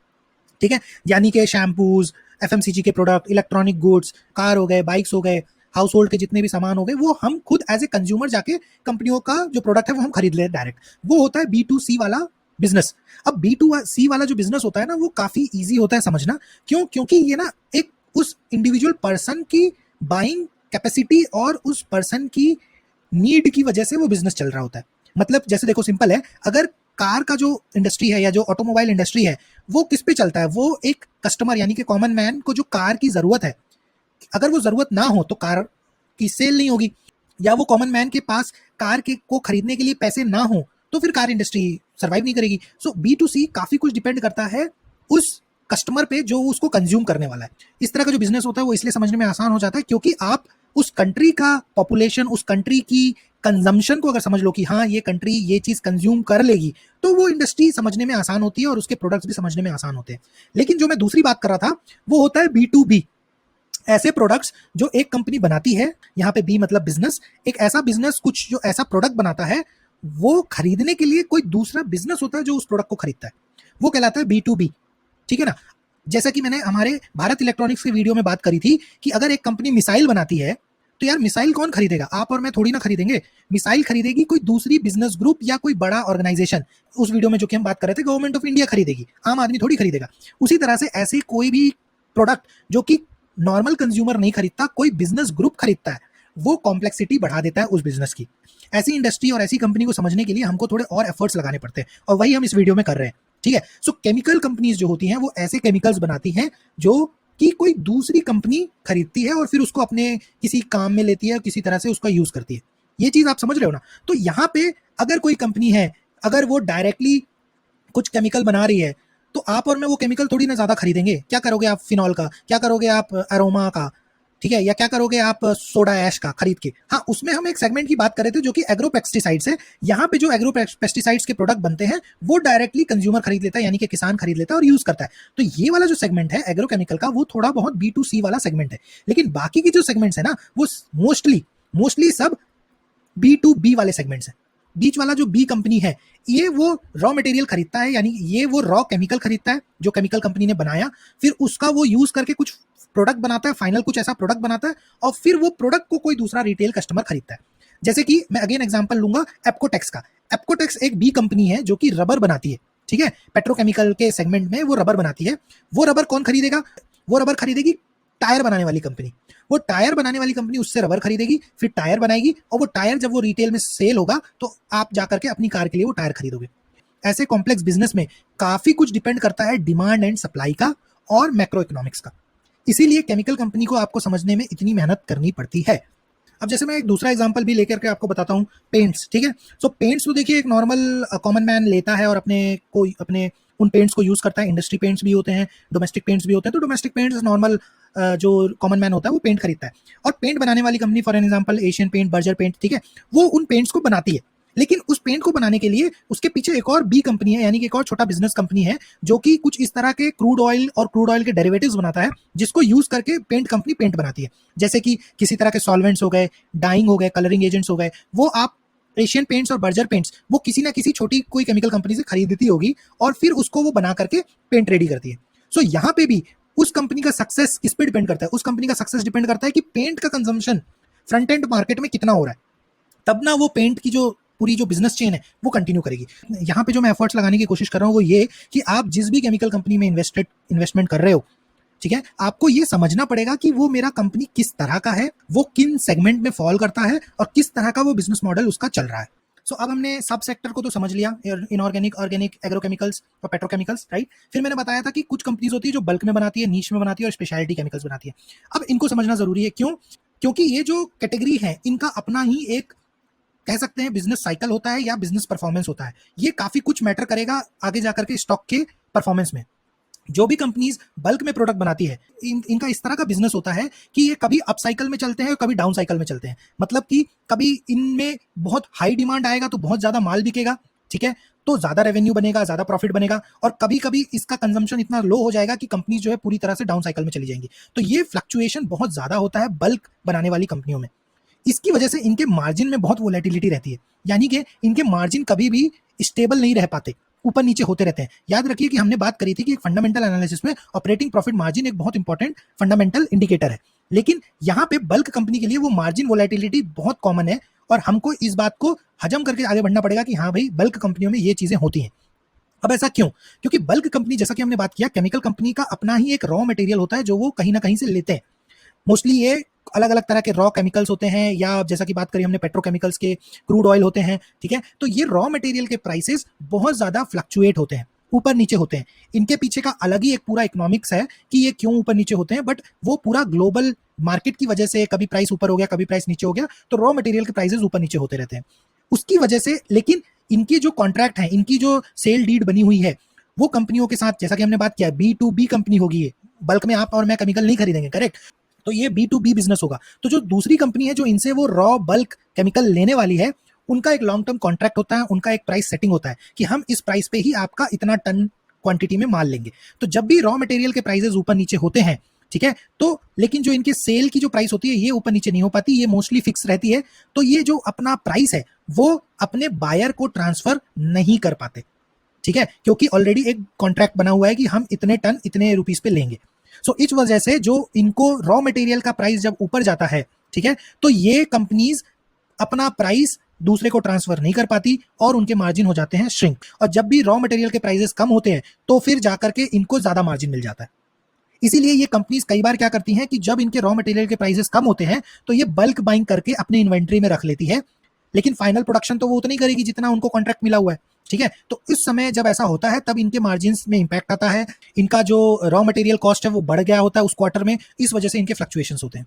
ठीक है, यानी कि शैम्पूज, एफएमसीजी के प्रोडक्ट, इलेक्ट्रॉनिक गुड्स, कार हो गए, बाइक्स हो गए, हाउस होल्ड के जितने भी सामान हो गए, वो हम खुद एज ए कंज्यूमर जाके कंपनियों का जो प्रोडक्ट है वो हम खरीद ले डायरेक्ट। वो होता है B2C वाला बिजनेस। अब B2C वाला जो बिजनेस होता है ना वो काफी ईजी होता है समझना। क्यों? क्योंकि ये ना एक उस इंडिविजुअल पर्सन की बाइंग कैपेसिटी और उस पर्सन की नीड की वजह से वो बिजनेस चल रहा होता है। मतलब जैसे देखो सिंपल है, अगर कार का जो इंडस्ट्री है या जो ऑटोमोबाइल इंडस्ट्री है वो किस पे चलता है? वो एक कस्टमर यानी कि कॉमन मैन को जो कार की जरूरत है, अगर वो जरूरत ना हो तो कार की सेल नहीं होगी, या वो कॉमन मैन के पास कार के को खरीदने के लिए पैसे ना हो तो फिर कार इंडस्ट्री सर्वाइव नहीं करेगी। सो B2C काफी कुछ डिपेंड करता है उस कस्टमर पे जो उसको कंज्यूम करने वाला है। इस तरह का जो बिजनेस होता है वो इसलिए समझने में आसान हो जाता है क्योंकि आप उस कंट्री का पॉपुलेशन, उस कंट्री की कंजम्पशन को अगर समझ लो कि हाँ ये कंट्री ये चीज़ कंज्यूम कर लेगी, तो वो इंडस्ट्री समझने में आसान होती है और उसके प्रोडक्ट्स भी समझने में आसान होते हैं। लेकिन जो मैं दूसरी बात कर रहा था वो होता है B2B, ऐसे प्रोडक्ट्स जो एक कंपनी बनाती है, यहाँ पे बी मतलब बिजनेस, एक ऐसा बिजनेस कुछ जो ऐसा प्रोडक्ट बनाता है, वो खरीदने के लिए कोई दूसरा बिजनेस होता है जो उस प्रोडक्ट को खरीदता है, वो कहलाता है B2B। ठीक है ना? जैसा कि मैंने हमारे भारत इलेक्ट्रॉनिक्स के वीडियो में बात करी थी कि अगर एक कंपनी मिसाइल बनाती है, तो यार मिसाइल कौन खरीदेगा? आप और मैं थोड़ी ना खरीदेंगे। मिसाइल खरीदेगी कोई दूसरी बिजनेस ग्रुप या कोई बड़ा ऑर्गेनाइजेशन। उस वीडियो में जो कि हम बात कर रहे थे, गवर्नमेंट ऑफ इंडिया खरीदेगी, आम आदमी थोड़ी खरीदेगा। उसी तरह से ऐसे कोई भी प्रोडक्ट जो कि नॉर्मल कंज्यूमर नहीं खरीदता, कोई बिजनेस ग्रुप खरीदता है, वो कॉम्प्लेक्सिटी बढ़ा देता है उस बिजनेस की। ऐसी इंडस्ट्री और ऐसी कंपनी को समझने के लिए हमको थोड़े और एफर्ट्स लगाने पड़ते हैं, और वही हम इस वीडियो में कर रहे हैं। ठीक है? सो केमिकल कंपनीज जो होती हैं वो ऐसे केमिकल्स बनाती हैं जो कि कोई दूसरी कंपनी खरीदती है और फिर उसको अपने किसी काम में लेती है और किसी तरह से उसका यूज करती है। ये चीज आप समझ रहे हो ना? तो यहाँ पे अगर कोई कंपनी है, अगर वो डायरेक्टली कुछ केमिकल बना रही है, तो आप और मैं वो केमिकल थोड़ी ना ज्यादा खरीदेंगे। क्या करोगे आप फिनॉल का, क्या करोगे आप अरोमा का, ठीक है, या क्या करोगे आप सोडा ऐश का खरीद के? हाँ, उसमें हम एक सेगमेंट की बात कर रहे थे जो कि एग्रो पेस्टिसाइड्स है। यहाँ पे जो एग्रो पेस्टिसाइड्स के प्रोडक्ट बनते हैं वो डायरेक्टली कंज्यूमर खरीद लेता है, यानी कि किसान खरीद लेता है और यूज करता है। तो ये वाला जो सेगमेंट है एग्रो केमिकल का, वो थोड़ा बहुत B2C वाला सेगमेंट है। लेकिन बाकी की जो सेगमेंट्स है ना, वो मोस्टली मोस्टली सब B2B वाले सेगमेंट्स हैं। बीच वाला जो बी कंपनी है, ये वो रॉ मटेरियल खरीदता है, यानी ये वो रॉ केमिकल खरीदता है जो केमिकल कंपनी ने बनाया, फिर उसका वो यूज करके कुछ प्रोडक्ट बनाता है, फाइनल कुछ ऐसा प्रोडक्ट बनाता है, और फिर वो प्रोडक्ट को कोई दूसरा रिटेल कस्टमर खरीदता है। जैसे कि मैं अगेन एग्जांपल लूंगा एप्कोटेक्स का। एप्कोटेक्स एक बी कंपनी है जो कि रबर बनाती है। ठीक है? पेट्रोकेमिकल के सेगमेंट में वो रबर बनाती है। वो रबर कौन खरीदेगा? वो रबर खरीदेगी टायर बनाने वाली कंपनी। वो टायर बनाने वाली कंपनी उससे रबर खरीदेगी, फिर टायर बनाएगी, और वो टायर जब वो रिटेल में सेल होगा तो आप जाकर के अपनी कार के लिए वो टायर खरीदोगे। ऐसे कॉम्प्लेक्स बिजनेस में काफी कुछ डिपेंड करता है डिमांड एंड सप्लाई का और मैक्रो इकोनॉमिक्स का। इसीलिए केमिकल कंपनी को आपको समझने में इतनी मेहनत करनी पड़ती है। अब जैसे मैं एक दूसरा एग्जांपल भी लेकर के आपको बताता हूँ, पेंट्स। ठीक है? सो पेंट्स तो देखिए एक नॉर्मल कॉमन मैन लेता है और अपने उन पेंट्स को यूज करता है। इंडस्ट्री पेंट्स भी होते हैं, डोमेस्टिक पेंट्स भी होते हैं। तो डोमेस्टिक पेंट्स नॉर्मल जो कॉमन मैन होता है वो पेंट खरीदता है, और पेंट बनाने वाली company for example Asian paint, Berger paint, ठीक है, वो उन पेंट्स को बनाती है। लेकिन उस पेंट को बनाने के लिए उसके पीछे एक और बी कंपनी है, यानी कि एक और छोटा बिजनेस कंपनी है जो कि कुछ इस तरह के क्रूड ऑयल और क्रूड ऑयल के डेरिवेटिव्स बनाता है, जिसको यूज करके पेंट कंपनी पेंट बनाती है। जैसे कि किसी तरह के सॉल्वेंट्स हो गए, डाइंग हो गए, कलरिंग एजेंट्स हो गए, वो आप एशियन पेंट्स और बर्जर पेंट्स वो किसी ना किसी छोटी कोई केमिकल कंपनी से खरीदती होगी और फिर उसको वो बना करके पेंट रेडी करती है। सो यहाँ पे भी उस कंपनी का सक्सेस किस पे डिपेंड करता है? उस कंपनी का सक्सेस डिपेंड करता है कि पेंट का कंजम्पशन फ्रंट एंड मार्केट में कितना हो रहा है, तब ना वो पेंट की जो पूरी जो बिजनेस चेन है वो कंटिन्यू करेगी। यहाँ पे जो मैं एफर्ट्स लगाने की कोशिश कर रहा हूँ वो ये कि आप जिस भी केमिकल कंपनी में इन्वेस्टमेंट कर रहे हो, ठीक है, आपको ये समझना पड़ेगा कि वो मेरा कंपनी किस तरह का है, वो किन सेगमेंट में फॉल करता है और किस तरह का वो बिजनेस मॉडल उसका चल रहा है। सो अब हमने सब सेक्टर को तो समझ लिया, इनऑर्गेनिक, ऑर्गेनिक, एग्रोकेमिकल्स और पेट्रोकेमिकल्स, राइट। फिर मैंने बताया था कि कुछ कंपनीज होती है जो बल्क में बनाती है, नीश में बनाती है और स्पेशलिटी केमिकल्स बनाती है। अब इनको समझना जरूरी है। क्यों? क्योंकि ये जो कैटेगरी है इनका अपना ही एक कह सकते हैं बिजनेस साइकिल होता है या बिजनेस परफॉर्मेंस होता है। ये काफी कुछ मैटर करेगा आगे जाकर के स्टॉक के परफॉर्मेंस में। जो भी कंपनीज बल्क में प्रोडक्ट बनाती है, इनका इस तरह का बिजनेस होता है कि ये कभी अप साइकिल में चलते हैं और कभी डाउन साइकिल में चलते हैं। मतलब कि कभी इनमें बहुत हाई डिमांड आएगा तो बहुत ज्यादा माल बिकेगा, ठीक है, तो ज्यादा रेवेन्यू बनेगा, ज्यादा प्रॉफिट बनेगा, और कभी कभी इसका कंजम्पशन इतना लो हो जाएगा कि कंपनी जो है पूरी तरह से डाउन साइकिल में चली जाएंगी। तो ये फ्लक्चुएशन बहुत ज्यादा होता है बल्क बनाने वाली कंपनियों में। इसकी वजह से इनके मार्जिन में बहुत वोलेटिलिटी रहती है, यानी कि इनके मार्जिन कभी भी स्टेबल नहीं रह पाते, ऊपर नीचे होते रहते हैं। याद रखिए कि हमने बात करी थी कि एक फंडामेंटल एनालिसिस में ऑपरेटिंग प्रॉफिट मार्जिन एक बहुत इंपॉर्टेंट फंडामेंटल इंडिकेटर है, लेकिन यहाँ पे बल्क कंपनी के लिए वो मार्जिन वोलेटिलिटी बहुत कॉमन है, और हमको इस बात को हजम करके आगे बढ़ना पड़ेगा कि हाँ भाई बल्क कंपनियों में ये चीजें होती हैं। अब ऐसा क्यों? क्योंकि बल्क कंपनी, जैसा कि हमने बात किया, केमिकल कंपनी का अपना ही एक रॉ मटेरियल होता है जो वो कहीं ना कहीं से लेते हैं। मोस्टली ये अलग अलग तरह के रॉ केमिकल्स होते हैं, या जैसा कि बात करी हमने पेट्रोकेमिकल्स के, क्रूड ऑयल होते हैं, ठीक है। तो ये रॉ मटेरियल के प्राइसेस बहुत ज्यादा फ्लक्चुएट होते हैं, ऊपर नीचे होते हैं। इनके पीछे का अलग ही एक पूरा इकोनॉमिक्स है कि ये क्यों ऊपर नीचे होते हैं, बट वो पूरा ग्लोबल मार्केट की वजह से कभी प्राइस ऊपर हो गया, कभी प्राइस नीचे हो गया, तो रॉ मटेरियल के प्राइसेस ऊपर नीचे होते रहते हैं उसकी वजह से। लेकिन इनकी जो कॉन्ट्रैक्ट है, इनकी जो सेल डीड बनी हुई है, वो कंपनियों के साथ, जैसा कि हमने बात किया, B2B कंपनी होगी ये, बल्क में आप और मैं केमिकल नहीं खरीदेंगे, करेक्ट। तो ये B2B बिजनेस होगा। तो जो दूसरी कंपनी है जो इनसे वो रॉ बल्क केमिकल लेने वाली है, उनका एक लॉन्ग टर्म कॉन्ट्रैक्ट होता है, उनका एक प्राइस सेटिंग होता है कि हम इस प्राइस पे ही आपका इतना टन क्वांटिटी में माल लेंगे। तो जब भी रॉ मटेरियल के प्राइसेस ऊपर नीचे होते हैं, ठीक है, तो लेकिन जो इनके सेल की जो प्राइस होती है ये ऊपर नीचे नहीं हो पाती, ये मोस्टली फिक्स रहती है। तो ये जो अपना प्राइस है वो अपने बायर को ट्रांसफर नहीं कर पाते, ठीक है, क्योंकि ऑलरेडी एक कॉन्ट्रैक्ट बना हुआ है कि हम इतने टन इतने रुपीस पे लेंगे। सो इस वजह से जो इनको रॉ मटेरियल का प्राइस जब ऊपर जाता है, ठीक है, तो ये कंपनीज अपना प्राइस दूसरे को ट्रांसफर नहीं कर पाती और उनके मार्जिन हो जाते हैं श्रिंक। और जब भी रॉ मटेरियल के प्राइसेस कम होते हैं तो फिर जाकर के इनको ज्यादा मार्जिन मिल जाता है। इसीलिए ये कंपनीज कई बार क्या करती हैं कि जब इनके रॉ मटेरियल के प्राइसेस कम होते हैं तो ये बल्क बाइंग करके अपने इन्वेंट्री में रख लेती है, लेकिन फाइनल प्रोडक्शन तो वो उतनी करेगी जितना उनको कॉन्ट्रैक्ट मिला हुआ है, ठीक है। तो इस समय जब ऐसा होता है तब इनके मार्जिन में इंपैक्ट आता है, इनका जो रॉ मटेरियल कॉस्ट है वो बढ़ गया होता है उस क्वार्टर में, इस वजह से इनके फ्लक्चुएशंस होते हैं।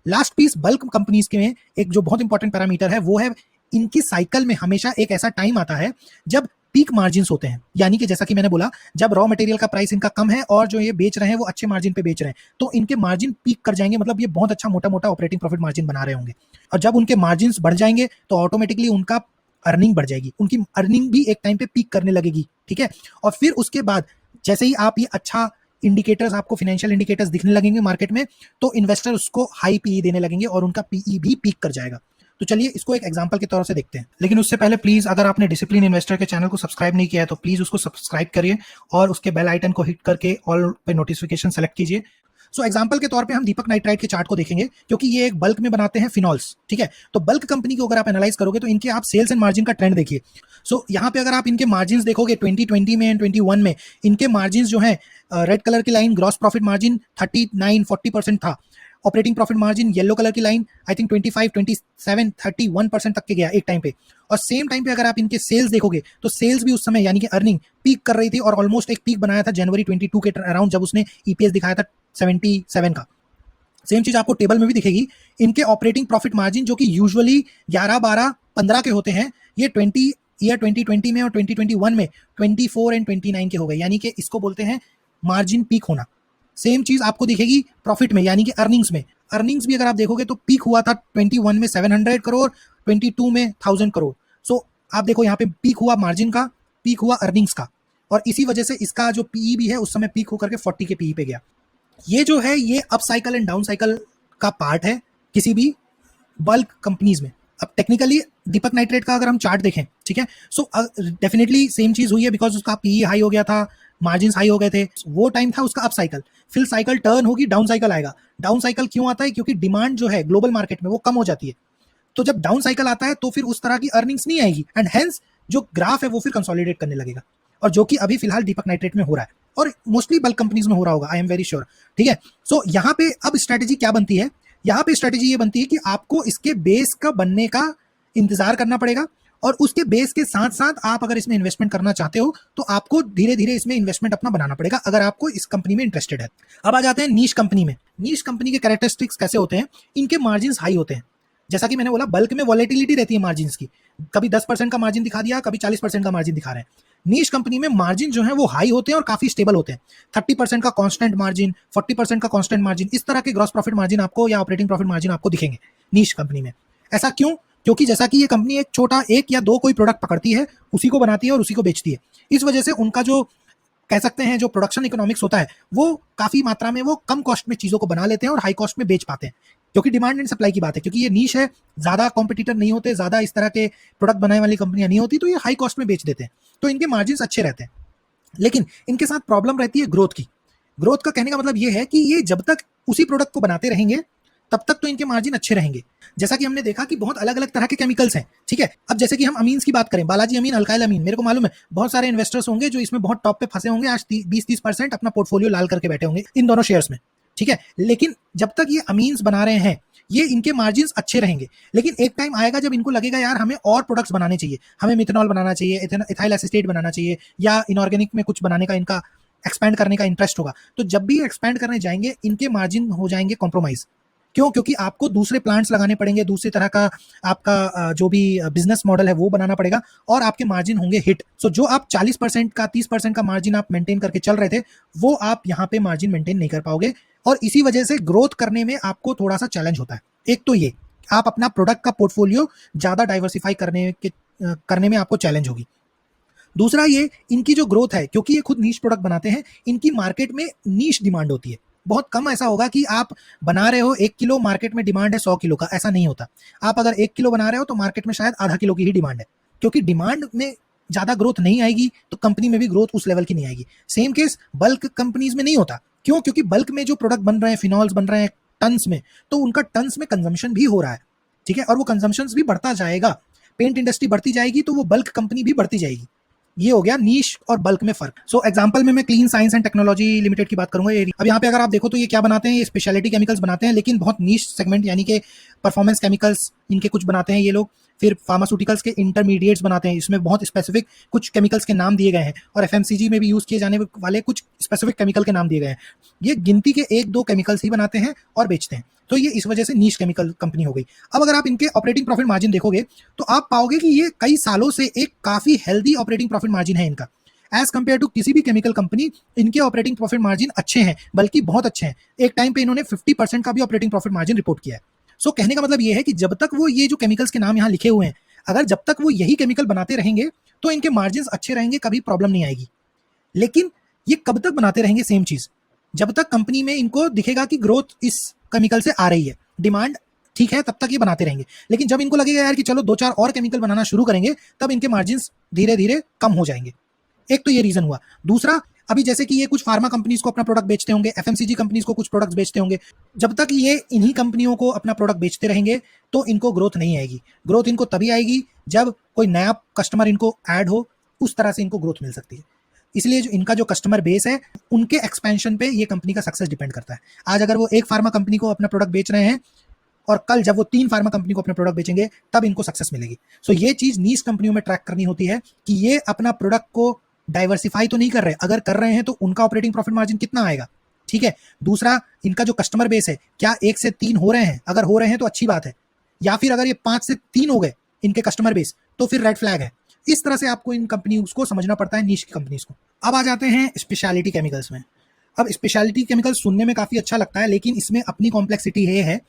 लास्ट पीस बल्क कंपनीज के में एक जो बहुत इंपॉर्टेंट पैरामीटर है वो है इनकी साइकिल में हमेशा एक ऐसा टाइम आता है जब पीक मार्जिन होते हैं। यानी कि जैसा कि मैंने बोला, जब रॉ मटेरियल का प्राइस इनका कम है और जो ये बेच रहे हैं वो अच्छे मार्जिन पे बेच रहे हैं, तो इनके मार्जिन पीक कर जाएंगे, मतलब ये बहुत अच्छा मोटा मोटा ऑपरेटिंग प्रॉफिट मार्जिन बना रहे होंगे। और जब उनके मार्जिन बढ़ जाएंगे तो ऑटोमेटिकली उनका अर्निंग बढ़ जाएगी, उनकी अर्निंग भी एक टाइम पे पीक करने लगेगी, ठीक है। और फिर उसके बाद जैसे ही आप ये अच्छा इंडिकेटर्स, आपको फाइनेंशियल इंडिकेटर्स दिखने लगेंगे मार्केट में, तो इन्वेस्टर उसको हाई पीई देने लगेंगे और उनका पीई भी पीक कर जाएगा। तो चलिए इसको एक एग्जांपल के तौर से देखते हैं। लेकिन उससे पहले प्लीज अगर आपने डिसिप्लिन इन्वेस्टर के चैनल को सब्सक्राइब नहीं किया है तो प्लीज उसको सब्सक्राइब करिए और उसके बेल आइकन को हिट करके ऑल पे नोटिफिकेशन सेलेक्ट कीजिए। सो एग्जांपल के तौर पे हम दीपक नाइट्राइट के चार्ट को देखेंगे, क्योंकि ये एक बल्क में बनाते हैं फिनॉल्स, ठीक है। तो बल्क कंपनी को अगर आप एनालाइज करोगे तो इनके आप सेल्स एंड मार्जिन का ट्रेंड देखिए। सो यहाँ पे अगर आप इनके मार्जिन देखोगे 2020 में एंड 21 में, इनके मार्जिन जो है रेड कलर की लाइन ग्रॉस प्रॉफिट मार्जिन 39-40% था, operating profit margin yellow colour की लाइन आई थिंक 25, 27, 31% तक के गया एक टाइम पे। और सेम टाइम पे अगर आप इनके सेल्स देखोगे तो सेल्स भी उस समय यानी कि अर्निंग पीक कर रही थी और ऑलमोस्ट एक पीक बनाया था जनवरी 22 के अराउंड, जब उसने ईपीएस दिखाया था 77 का। सेम चीज आपको टेबल में भी दिखेगी। इनके ऑपरेटिंग प्रॉफिट मार्जिन जो कि यूजुअली 11, 12, 15 के होते हैं, ये 2020 में और 2021 में 24 एंड 29 के हो गए, यानी कि इसको बोलते हैं मार्जिन पीक होना। सेम चीज आपको दिखेगी प्रॉफिट में, यानी कि अर्निंग्स में। अर्निंग्स भी अगर आप देखोगे तो पीक हुआ था 21 में 700 करोड़, 22 में 1000 करोड़। सो आप देखो यहाँ पे पीक हुआ मार्जिन का, पीक हुआ अर्निंग्स का, और इसी वजह से इसका जो पीई भी है उस समय पीक होकर के 40 के पीई पे गया। ये जो है ये up cycle and down cycle का पार्ट है किसी भी बल्क कंपनीज में। अब टेक्निकली दीपक नाइट्रेट का अगर हम चार्ट देखें, ठीक है, सो डेफिनेटली सेम चीज हुई है, बिकॉज उसका पीई हाई हो गया था, मार्जिन हाई हो गए थे, वो टाइम था उसका अप साइकिल। फिर साइकिल टर्न होगी, डाउन साइकिल आएगा। डाउन साइकिल क्यों आता है? क्योंकि डिमांड जो है ग्लोबल मार्केट में वो कम हो जाती है। तो जब डाउन साइकिल आता है तो फिर उस तरह की अर्निंग्स नहीं आएगी एंड हेंस जो ग्राफ है वो फिर कंसोलिडेट करने लगेगा, और जो कि अभी फिलहाल दीपक नाइट्रेट में हो रहा है और मोस्टली बल्क कंपनीज में हो रहा होगा, आई एम वेरी श्योर, ठीक है। सो यहाँ पे अब स्ट्रेटेजी क्या बनती है? यहाँ पे स्ट्रेटेजी ये बनती है कि आपको इसके बेस का बनने का इंतजार करना पड़ेगा, और उसके बेस के साथ साथ आप अगर इसमें इन्वेस्टमेंट करना चाहते हो तो आपको धीरे धीरे इसमें इन्वेस्टमेंट अपना बनाना पड़ेगा, अगर आपको इस कंपनी में इंटरेस्टेड है। अब आ जाते हैं नीश कंपनी में। नीश कंपनी के कैरेक्टरिस्टिक्स कैसे होते हैं? इनके मार्जिन हाई होते हैं। जैसा कि मैंने बोला, बल्क में वॉलेटिलिटी रहती है मार्जिन की, कभी 10% का मार्जिन दिखा दिया, कभी 40% का मार्जिन दिखा रहे हैं। नीश कंपनी में मार्जिन जो है वो हाई होते हैं और काफी स्टेबल होते हैं। 30% का कांस्टेंट मार्जिन, 40% का कांस्टेंट मार्जिन, इस तरह के ग्रॉस प्रॉफिट मार्जिन आपको या ऑपरेटिंग प्रॉफिट मार्जिन आपको दिखेंगे नीश कंपनी में। ऐसा क्यों? क्योंकि जैसा कि ये कंपनी एक छोटा एक या दो कोई प्रोडक्ट पकड़ती है, उसी को बनाती है और उसी को बेचती है, इस वजह से उनका जो कह सकते हैं जो प्रोडक्शन इकोनॉमिक्स होता है वो काफी मात्रा में वो कम कॉस्ट में चीजों को बना लेते हैं और हाई कॉस्ट में बेच पाते हैं, क्योंकि डिमांड एंड सप्लाई की बात है। क्योंकि ये नीश है, ज्यादा कॉम्पिटिटर नहीं होते, ज्यादा इस तरह के प्रोडक्ट बनाने वाली कंपनियां नहीं होती, तो ये हाई कॉस्ट में बेच देते हैं, तो इनके मार्जिन अच्छे रहते हैं। लेकिन इनके साथ प्रॉब्लम रहती है ग्रोथ की। ग्रोथ का कहने का मतलब ये है कि ये जब तक उसी प्रोडक्ट को बनाते रहेंगे तब तक तो इनके मार्जिन अच्छे रहेंगे। जैसा कि हमने देखा कि बहुत अलग अलग तरह के केमिकल्स हैं, ठीक है। अब जैसे कि हम अमीन्स की बात करें, बालाजी अमीन, अल्काइल अमीन, मेरे को मालूम है बहुत सारे इन्वेस्टर्स होंगे जो इसमें बहुत टॉप पे फंसे होंगे, आज 20-30% अपना पोर्टफोलियो लाल करके बैठे होंगे इन दोनों शेयर्स में, ठीक है। लेकिन जब तक ये अमीन्स बना रहे हैं ये इनके मार्जिन अच्छे रहेंगे। लेकिन एक टाइम आएगा जब इनको लगेगा यार हमें और प्रोडक्ट्स बनाने चाहिए, हमें मिथेनॉल बनाना चाहिए, इथाइल एसिटेट बनाना चाहिए, या इनऑर्गेनिक में कुछ बनाने का इनका एक्सपैंड करने का इंटरेस्ट होगा, तो जब भी एक्सपैंड करने जाएंगे इनके मार्जिन हो जाएंगे कॉम्प्रोमाइज। क्यों? क्योंकि आपको दूसरे प्लांट्स लगाने पड़ेंगे, दूसरी तरह का आपका जो भी बिजनेस मॉडल है वो बनाना पड़ेगा और आपके मार्जिन होंगे हिट। सो जो आप 40% का 30% का मार्जिन आप मेंटेन करके चल रहे थे, वो आप यहाँ पे मार्जिन मेंटेन नहीं कर पाओगे और इसी वजह से ग्रोथ करने में आपको थोड़ा सा चैलेंज होता है। एक तो ये आप अपना प्रोडक्ट का पोर्टफोलियो ज़्यादा डाइवर्सिफाई करने में आपको चैलेंज होगी। दूसरा ये इनकी जो ग्रोथ है, क्योंकि ये खुद नीश प्रोडक्ट बनाते हैं, इनकी मार्केट में नीश डिमांड होती है। बहुत कम ऐसा होगा कि आप बना रहे हो 1 किलो, मार्केट में डिमांड है 100 किलो का, ऐसा नहीं होता। आप अगर 1 किलो बना रहे हो तो मार्केट में शायद आधा किलो की ही डिमांड है, क्योंकि डिमांड में ज़्यादा ग्रोथ नहीं आएगी तो कंपनी में भी ग्रोथ उस लेवल की नहीं आएगी। सेम केस बल्क कंपनीज में नहीं होता। क्यों? क्योंकि बल्क में जो प्रोडक्ट बन रहे हैं, फिनॉल्स बन रहे हैं टन्स में, तो उनका टन्स में कंजम्पशन भी हो रहा है, ठीक है, और वो कंजम्पशन भी बढ़ता जाएगा। पेंट इंडस्ट्री बढ़ती जाएगी तो वो बल्क कंपनी भी बढ़ती जाएगी। ये हो गया नीश और बल्क में फर्क। सो एग्जांपल में मैं clean science and technology limited की बात करूंगा। अब यहाँ पे अगर आप देखो तो ये क्या बनाते हैं, ये स्पेशलिटी केमिकल्स बनाते हैं, लेकिन बहुत नीश सेगमेंट, यानी कि परफॉर्मेंस केमिकल्स इनके कुछ बनाते हैं ये लोग। फिर फार्मास्यूटिकल्स के इंटरमीडिएट्स बनाते हैं, इसमें बहुत स्पेसिफिक कुछ केमिकल्स के नाम दिए गए हैं और एफएमसीजी में भी यूज किए जाने वाले कुछ स्पेसिफिक केमिकल के नाम दिए गए हैं। ये गिनती के 1-2 केमिकल्स ही बनाते हैं और बेचते हैं, तो ये इस वजह से नीश केमिकल कंपनी हो गई। अब अगर आप इनके ऑपरेटिंग प्रॉफिट मार्जिन देखोगे तो आप पाओगे कि ये कई सालों से एक काफी हेल्दी ऑपरेटिंग प्रॉफिट मार्जिन है इनका। एज कंपेयर टू किसी भी केमिकल कंपनी, इनके ऑपरेटिंग प्रॉफिट मार्जिन अच्छे हैं, बल्कि बहुत अच्छे हैं। एक टाइम पे इन्होंने 50% का भी ऑपरेटिंग प्रॉफिट मार्जिन रिपोर्ट किया है। सो कहने का मतलब ये है कि जब तक वो ये जो केमिकल्स के नाम यहाँ लिखे हुए हैं, अगर जब तक वो यही केमिकल बनाते रहेंगे तो इनके मार्जिन अच्छे रहेंगे, कभी प्रॉब्लम नहीं आएगी। लेकिन ये कब तक बनाते रहेंगे सेम चीज? जब तक कंपनी में इनको दिखेगा कि ग्रोथ इस केमिकल से आ रही है, डिमांड ठीक है, तब तक ये बनाते रहेंगे। लेकिन जब इनको लगेगा यार कि चलो 2-4 और केमिकल बनाना शुरू करेंगे, तब इनके मार्जिन धीरे धीरे कम हो जाएंगे। एक तो ये रीजन हुआ। दूसरा, अभी जैसे कि ये कुछ फार्मा कंपनीज को अपना प्रोडक्ट बेचते होंगे, एफएमसीजी कंपनीज को कुछ प्रोडक्ट्स बेचते होंगे, जब तक ये इन्हीं कंपनियों को अपना प्रोडक्ट बेचते रहेंगे तो इनको ग्रोथ नहीं आएगी। ग्रोथ इनको तभी आएगी जब कोई नया कस्टमर इनको ऐड हो, उस तरह से इनको ग्रोथ मिल सकती है। इसलिए जो इनका जो कस्टमर बेस है, उनके एक्सपेंशन पे ये कंपनी का सक्सेस डिपेंड करता है। आज अगर वो एक फार्मा कंपनी को अपना प्रोडक्ट बेच रहे हैं और कल जब वो 3 फार्मा कंपनी को अपने प्रोडक्ट बेचेंगे, तब इनको सक्सेस मिलेगी। सो ये चीज नीश कंपनियों में ट्रैक करनी होती है कि ये अपना प्रोडक्ट को डाइवर्सिफाई तो नहीं कर रहे, अगर कर रहे हैं तो उनका ऑपरेटिंग प्रॉफिट मार्जिन कितना आएगा, ठीक है। दूसरा, इनका जो कस्टमर बेस है, क्या 1 से 3 हो रहे हैं? अगर हो रहे हैं तो अच्छी बात है, या फिर अगर ये 5 से 3 हो गए इनके कस्टमर बेस, तो फिर रेड फ्लैग है। इस तरह से आपको इन कंपनीज को समझना पड़ता है, नीश की कंपनीज को। अब आ जाते हैं स्पेशलिटी केमिकल्स में। अब स्पेशलिटी केमिकल्स सुनने में काफी अच्छा लगता है, लेकिन इसमें अपनी कॉम्प्लेक्सिटी ये है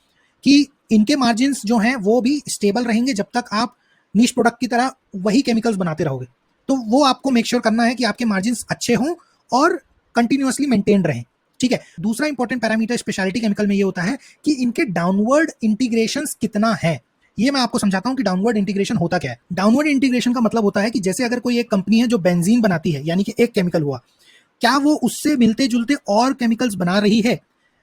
कि इनके मार्जिन जो हैं वो भी स्टेबल रहेंगे जब तक आप नीश प्रोडक्ट की तरह वही केमिकल्स बनाते रहोगे। तो वो आपको मेक श्योर करना है कि आपके मार्जिन अच्छे हों और कंटिन्यूअसली मेंटेन रहें, ठीक है। दूसरा इंपॉर्टेंट पैरामीटर स्पेशलिटी केमिकल में ये होता है कि इनके डाउनवर्ड इंटीग्रेशन कितना है। ये मैं आपको समझाता हूं कि डाउनवर्ड इंटीग्रेशन होता क्या है। डाउनवर्ड इंटीग्रेशन का मतलब होता है कि जैसे अगर कोई एक कंपनी है जो बेंजीन बनाती है, यानी कि एक केमिकल हुआ, क्या वो उससे मिलते जुलते और केमिकल्स बना रही है?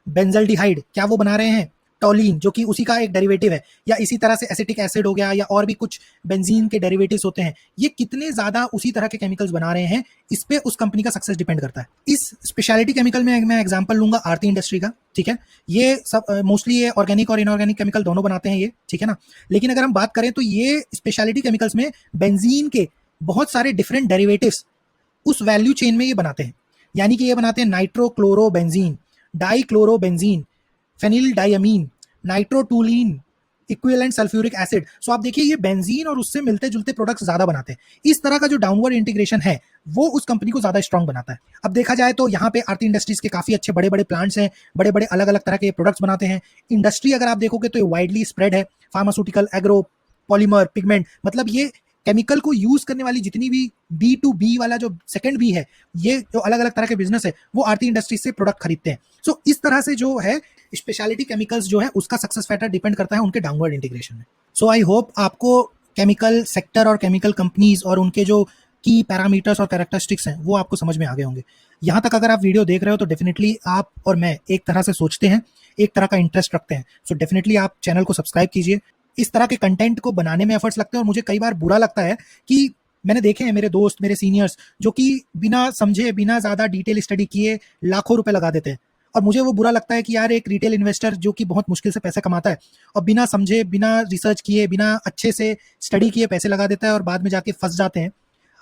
बेंजल्डिहाइड, क्या वो बना रहे हैं? टोलिन, जो कि उसी का एक डेरिवेटिव है, या इसी तरह से एसिटिक एसिड हो गया, या और भी कुछ बेंजीन के डेरिवेटिव्स होते हैं। ये कितने ज्यादा उसी तरह के केमिकल्स बना रहे हैं, इस पे उस कंपनी का सक्सेस डिपेंड करता है। इस स्पेशलिटी केमिकल में मैं एग्जांपल लूंगा आरती इंडस्ट्री का, ठीक है। ये सब मोस्टली ये ऑर्गेनिक और इनऑर्गेनिक केमिकल दोनों बनाते हैं ये, ठीक है ना। लेकिन अगर हम बात करें तो ये स्पेशलिटी केमिकल्स में बेंजीन के बहुत सारे डिफरेंट डेरिवेटिव्स उस वैल्यू चेन में ये बनाते हैं। यानी कि ये बनाते हैं nitrochlorobenzene, dichlorobenzene, phenyl diamine, nitrotoluene, equivalent sulphuric acid. So आप देखिए, ये बेंजीन और उससे मिलते जुलते प्रोडक्ट्स ज्यादा बनाते हैं। इस तरह का जो डाउनवर्ड इंटीग्रेशन है वो उस कंपनी को ज्यादा स्ट्रांग बनाता है। अब देखा जाए तो यहाँ पे आरती इंडस्ट्रीज के काफी अच्छे बड़े बड़े प्लांट्स हैं, बड़े बड़े अलग अलग तरह के प्रोडक्ट्स बनाते हैं। इंडस्ट्री अगर आप देखोगे तो ये वाइडली स्प्रेड है, फार्मास्यूटिकल, एग्रो, पॉलीमर, पिगमेंट, मतलब ये केमिकल को यूज करने वाली जितनी भी B2B वाला जो सेकंड बी है, ये जो अलग अलग तरह के बिजनेस है, वो आरती इंडस्ट्रीज से प्रोडक्ट खरीदते हैं। सो इस तरह से जो है स्पेशलिटी केमिकल्स जो है उसका सक्सेस फैक्टर डिपेंड करता है उनके डाउनवर्ड इंटीग्रेशन में। सो आई होप आपको केमिकल सेक्टर और केमिकल कंपनीज और उनके जो की पैरामीटर्स और कैरेक्टरिस्टिक्स हैं वो आपको समझ में आ गए होंगे। यहाँ तक अगर आप वीडियो देख रहे हो तो डेफिनेटली आप और मैं एक तरह से सोचते हैं, एक तरह का इंटरेस्ट रखते हैं। सो डेफिनेटली आप चैनल को सब्सक्राइब कीजिए। इस तरह के कंटेंट को बनाने में एफर्ट्स लगते हैं और मुझे कई बार बुरा लगता है कि मैंने देखे हैं मेरे दोस्त, मेरे सीनियर्स जो कि बिना समझे, बिना ज़्यादा डिटेल स्टडी किए लाखों रुपए लगा देते हैं। और मुझे वो बुरा लगता है कि यार एक रिटेल इन्वेस्टर जो कि बहुत मुश्किल से पैसे कमाता है और बिना समझे, बिना रिसर्च किए, बिना अच्छे से स्टडी किए पैसे लगा देता है और बाद में जाके फंस जाते हैं।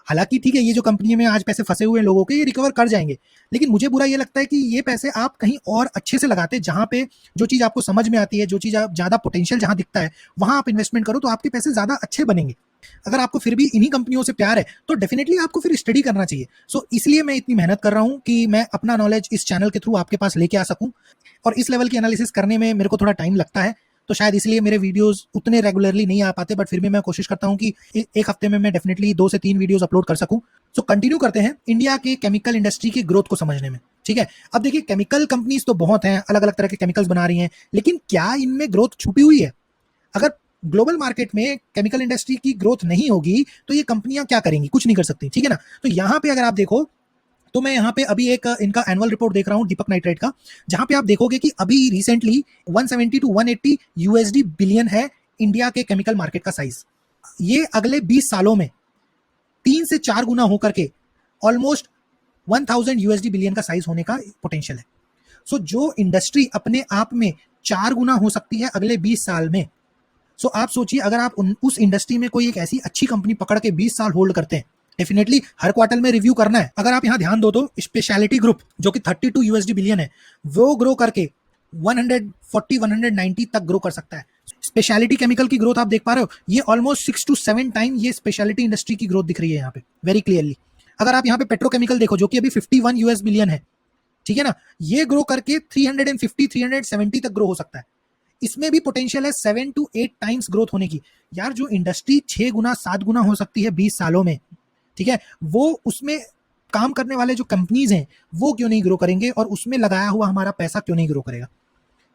हालांकि ठीक है, ये जो कंपनी में आज पैसे फंसे हुए हैं लोगों के, ये रिकवर कर जाएंगे, लेकिन मुझे बुरा ये लगता है कि ये पैसे आप कहीं और अच्छे से लगाते, जहां पे जो चीज़ आपको समझ में आती है, जो चीज़ आप ज़्यादा पोटेंशियल जहां दिखता है, वहां आप इन्वेस्टमेंट करो तो आपके पैसे ज़्यादा अच्छे बनेंगे। अगर आपको फिर भी इन्हीं कंपनियों से प्यार है तो डेफिनेटली आपको फिर स्टडी करना चाहिए। सो इसलिए मैं इतनी मेहनत कर रहा हूँ कि मैं अपना नॉलेज इस चैनल के थ्रू आपके पास लेके आ सकूँ, और इस लेवल की एनालिसिस करने में मेरे को थोड़ा टाइम लगता है, तो शायद इसलिए मेरे वीडियोस उतने रेगुलरली नहीं आ पाते, बट फिर भी मैं कोशिश करता हूँ कि एक हफ्ते में मैं डेफिनेटली 2 से 3 वीडियोस अपलोड कर सकूँ। सो कंटिन्यू करते हैं इंडिया के केमिकल इंडस्ट्री की ग्रोथ को समझने में। ठीक है, अब देखिए, केमिकल कंपनीज तो बहुत हैं, अलग अलग तरह के केमिकल्स बना रही हैं, लेकिन क्या इनमें ग्रोथ छुपी हुई है? अगर ग्लोबल मार्केट में केमिकल इंडस्ट्री की ग्रोथ नहीं होगी तो ये कंपनियां क्या करेंगी? कुछ नहीं कर सकती। ठीक है ना? तो यहाँ पे अगर आप देखो, तो मैं यहाँ पे अभी एक इनका एनुअल रिपोर्ट देख रहा हूँ दीपक नाइट्राइट का, जहां पे आप देखोगे कि अभी रिसेंटली 170 टू 180 यूएसडी बिलियन है इंडिया के केमिकल मार्केट का साइज। ये अगले 20 सालों में 3 से 4 गुना होकर के ऑलमोस्ट 1000 यूएसडी बिलियन का साइज होने का पोटेंशियल है। सो जो इंडस्ट्री अपने आप में 4 गुना हो सकती है अगले 20 साल में, सो आप सोचिए, अगर आप उस इंडस्ट्री में कोई एक ऐसी अच्छी कंपनी पकड़ के 20 साल होल्ड करते हैं, डेफिनेटली हर क्वार्टर में रिव्यू करना है। अगर आप यहाँ ध्यान दो तो स्पेशलिटी ग्रुप जो कि 32 यूएसडी बिलियन है, वो ग्रो करके 140 190 तक ग्रो कर सकता है। स्पेशलिटी केमिकल की ग्रोथ आप देख पा रहे हो, ये ऑलमोस्ट 6 to 7 टाइम ये स्पेशलिटी इंडस्ट्री की ग्रोथ दिख रही है यहाँ पे वेरी क्लियरली। अगर आप यहाँ पे पेट्रोकेमिकल देखो, जो कि अभी 51 यूएस बिलियन है, ठीक है ना, ये ग्रो करके 350 370 तक ग्रो हो सकता है। इसमें भी पोटेंशियल है 7 to 8 टाइम्स ग्रोथ होने की। यार, जो इंडस्ट्री 6 गुना 7 गुना हो सकती है 20 सालों में, ठीक है, वो उसमें काम करने वाले जो कंपनीज हैं वो क्यों नहीं ग्रो करेंगे, और उसमें लगाया हुआ हमारा पैसा क्यों नहीं ग्रो करेगा?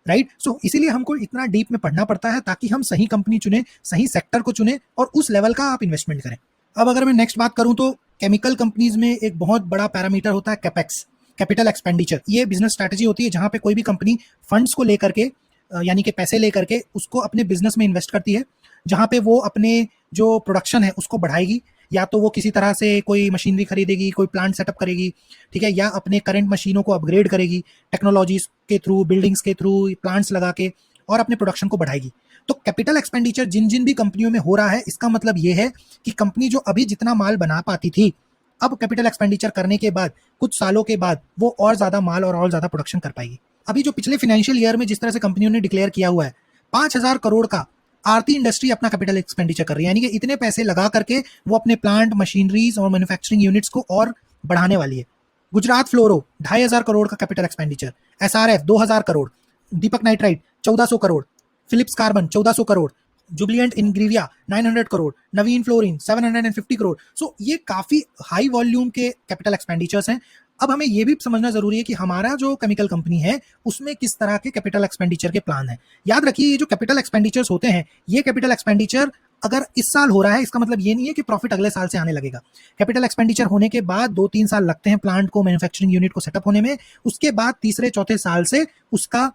राइट? सो इसीलिए हमको इतना डीप में पढ़ना पड़ता है, ताकि हम सही कंपनी चुने, सही सेक्टर को चुने, और उस लेवल का आप इन्वेस्टमेंट करें। अब अगर मैं नेक्स्ट बात करूं तो केमिकल कंपनीज में एक बहुत बड़ा पैरामीटर होता है कैपेक्स, कैपिटल एक्सपेंडिचर। ये बिजनेस स्ट्रैटेजी होती है जहां पे कोई भी कंपनी फंड्स को लेकर के, यानी कि पैसे लेकर के उसको अपने बिजनेस में इन्वेस्ट करती है, जहां पे वो अपने जो प्रोडक्शन है उसको बढ़ाएगी, या तो वो किसी तरह से कोई मशीनरी खरीदेगी, कोई प्लांट सेटअप करेगी, ठीक है, या अपने करंट मशीनों को अपग्रेड करेगी टेक्नोलॉजीज के थ्रू, बिल्डिंग्स के थ्रू, प्लांट्स लगा के, और अपने प्रोडक्शन को बढ़ाएगी। तो कैपिटल एक्सपेंडिचर जिन जिन भी कंपनियों में हो रहा है, इसका मतलब ये है कि कंपनी जो अभी जितना माल बना पाती थी, अब कैपिटल एक्सपेंडिचर करने के बाद कुछ सालों के बाद वो और ज्यादा माल और ज्यादा प्रोडक्शन कर पाएगी। अभी जो पिछले फाइनेंशियल ईयर में जिस तरह से कंपनियों ने डिक्लेयर किया हुआ है, 5,000 करोड़ का आरती इंडस्ट्री अपना कैपिटल एक्सपेंडिचर कर रही है, यानी कि इतने पैसे लगा करके वो अपने प्लांट, मशीनरीज और मैन्युफैक्चरिंग यूनिट्स को और बढ़ाने वाली है। गुजरात फ्लोरो 2,500 करोड़ का capital expenditure, SRF 2,000 crore, Deepak nitrite 1,400 crore, Phillips carbon 1,400 crore, Jubilant Ingrevia 900 crore, Navin fluorine 750 crore. So ये काफी हाई वॉल्यूम के कैपिटल एक्सपेंडिचर्स हैं। अब हमें यह भी समझना जरूरी है कि हमारा जो केमिकल कंपनी है उसमें किस तरह के कैपिटल एक्सपेंडिचर के प्लान है। याद रखिए, ये जो कैपिटल एक्सपेंडिचर्स होते हैं, ये कैपिटल एक्सपेंडिचर अगर इस साल हो रहा है, इसका मतलब ये नहीं है कि प्रॉफिट अगले साल से आने लगेगा। कैपिटल एक्सपेंडिचर होने के बाद 2-3 साल लगते हैं प्लांट को, मैन्युफैक्चरिंग यूनिट को सेटअप होने में, उसके बाद तीसरे चौथे साल से उसका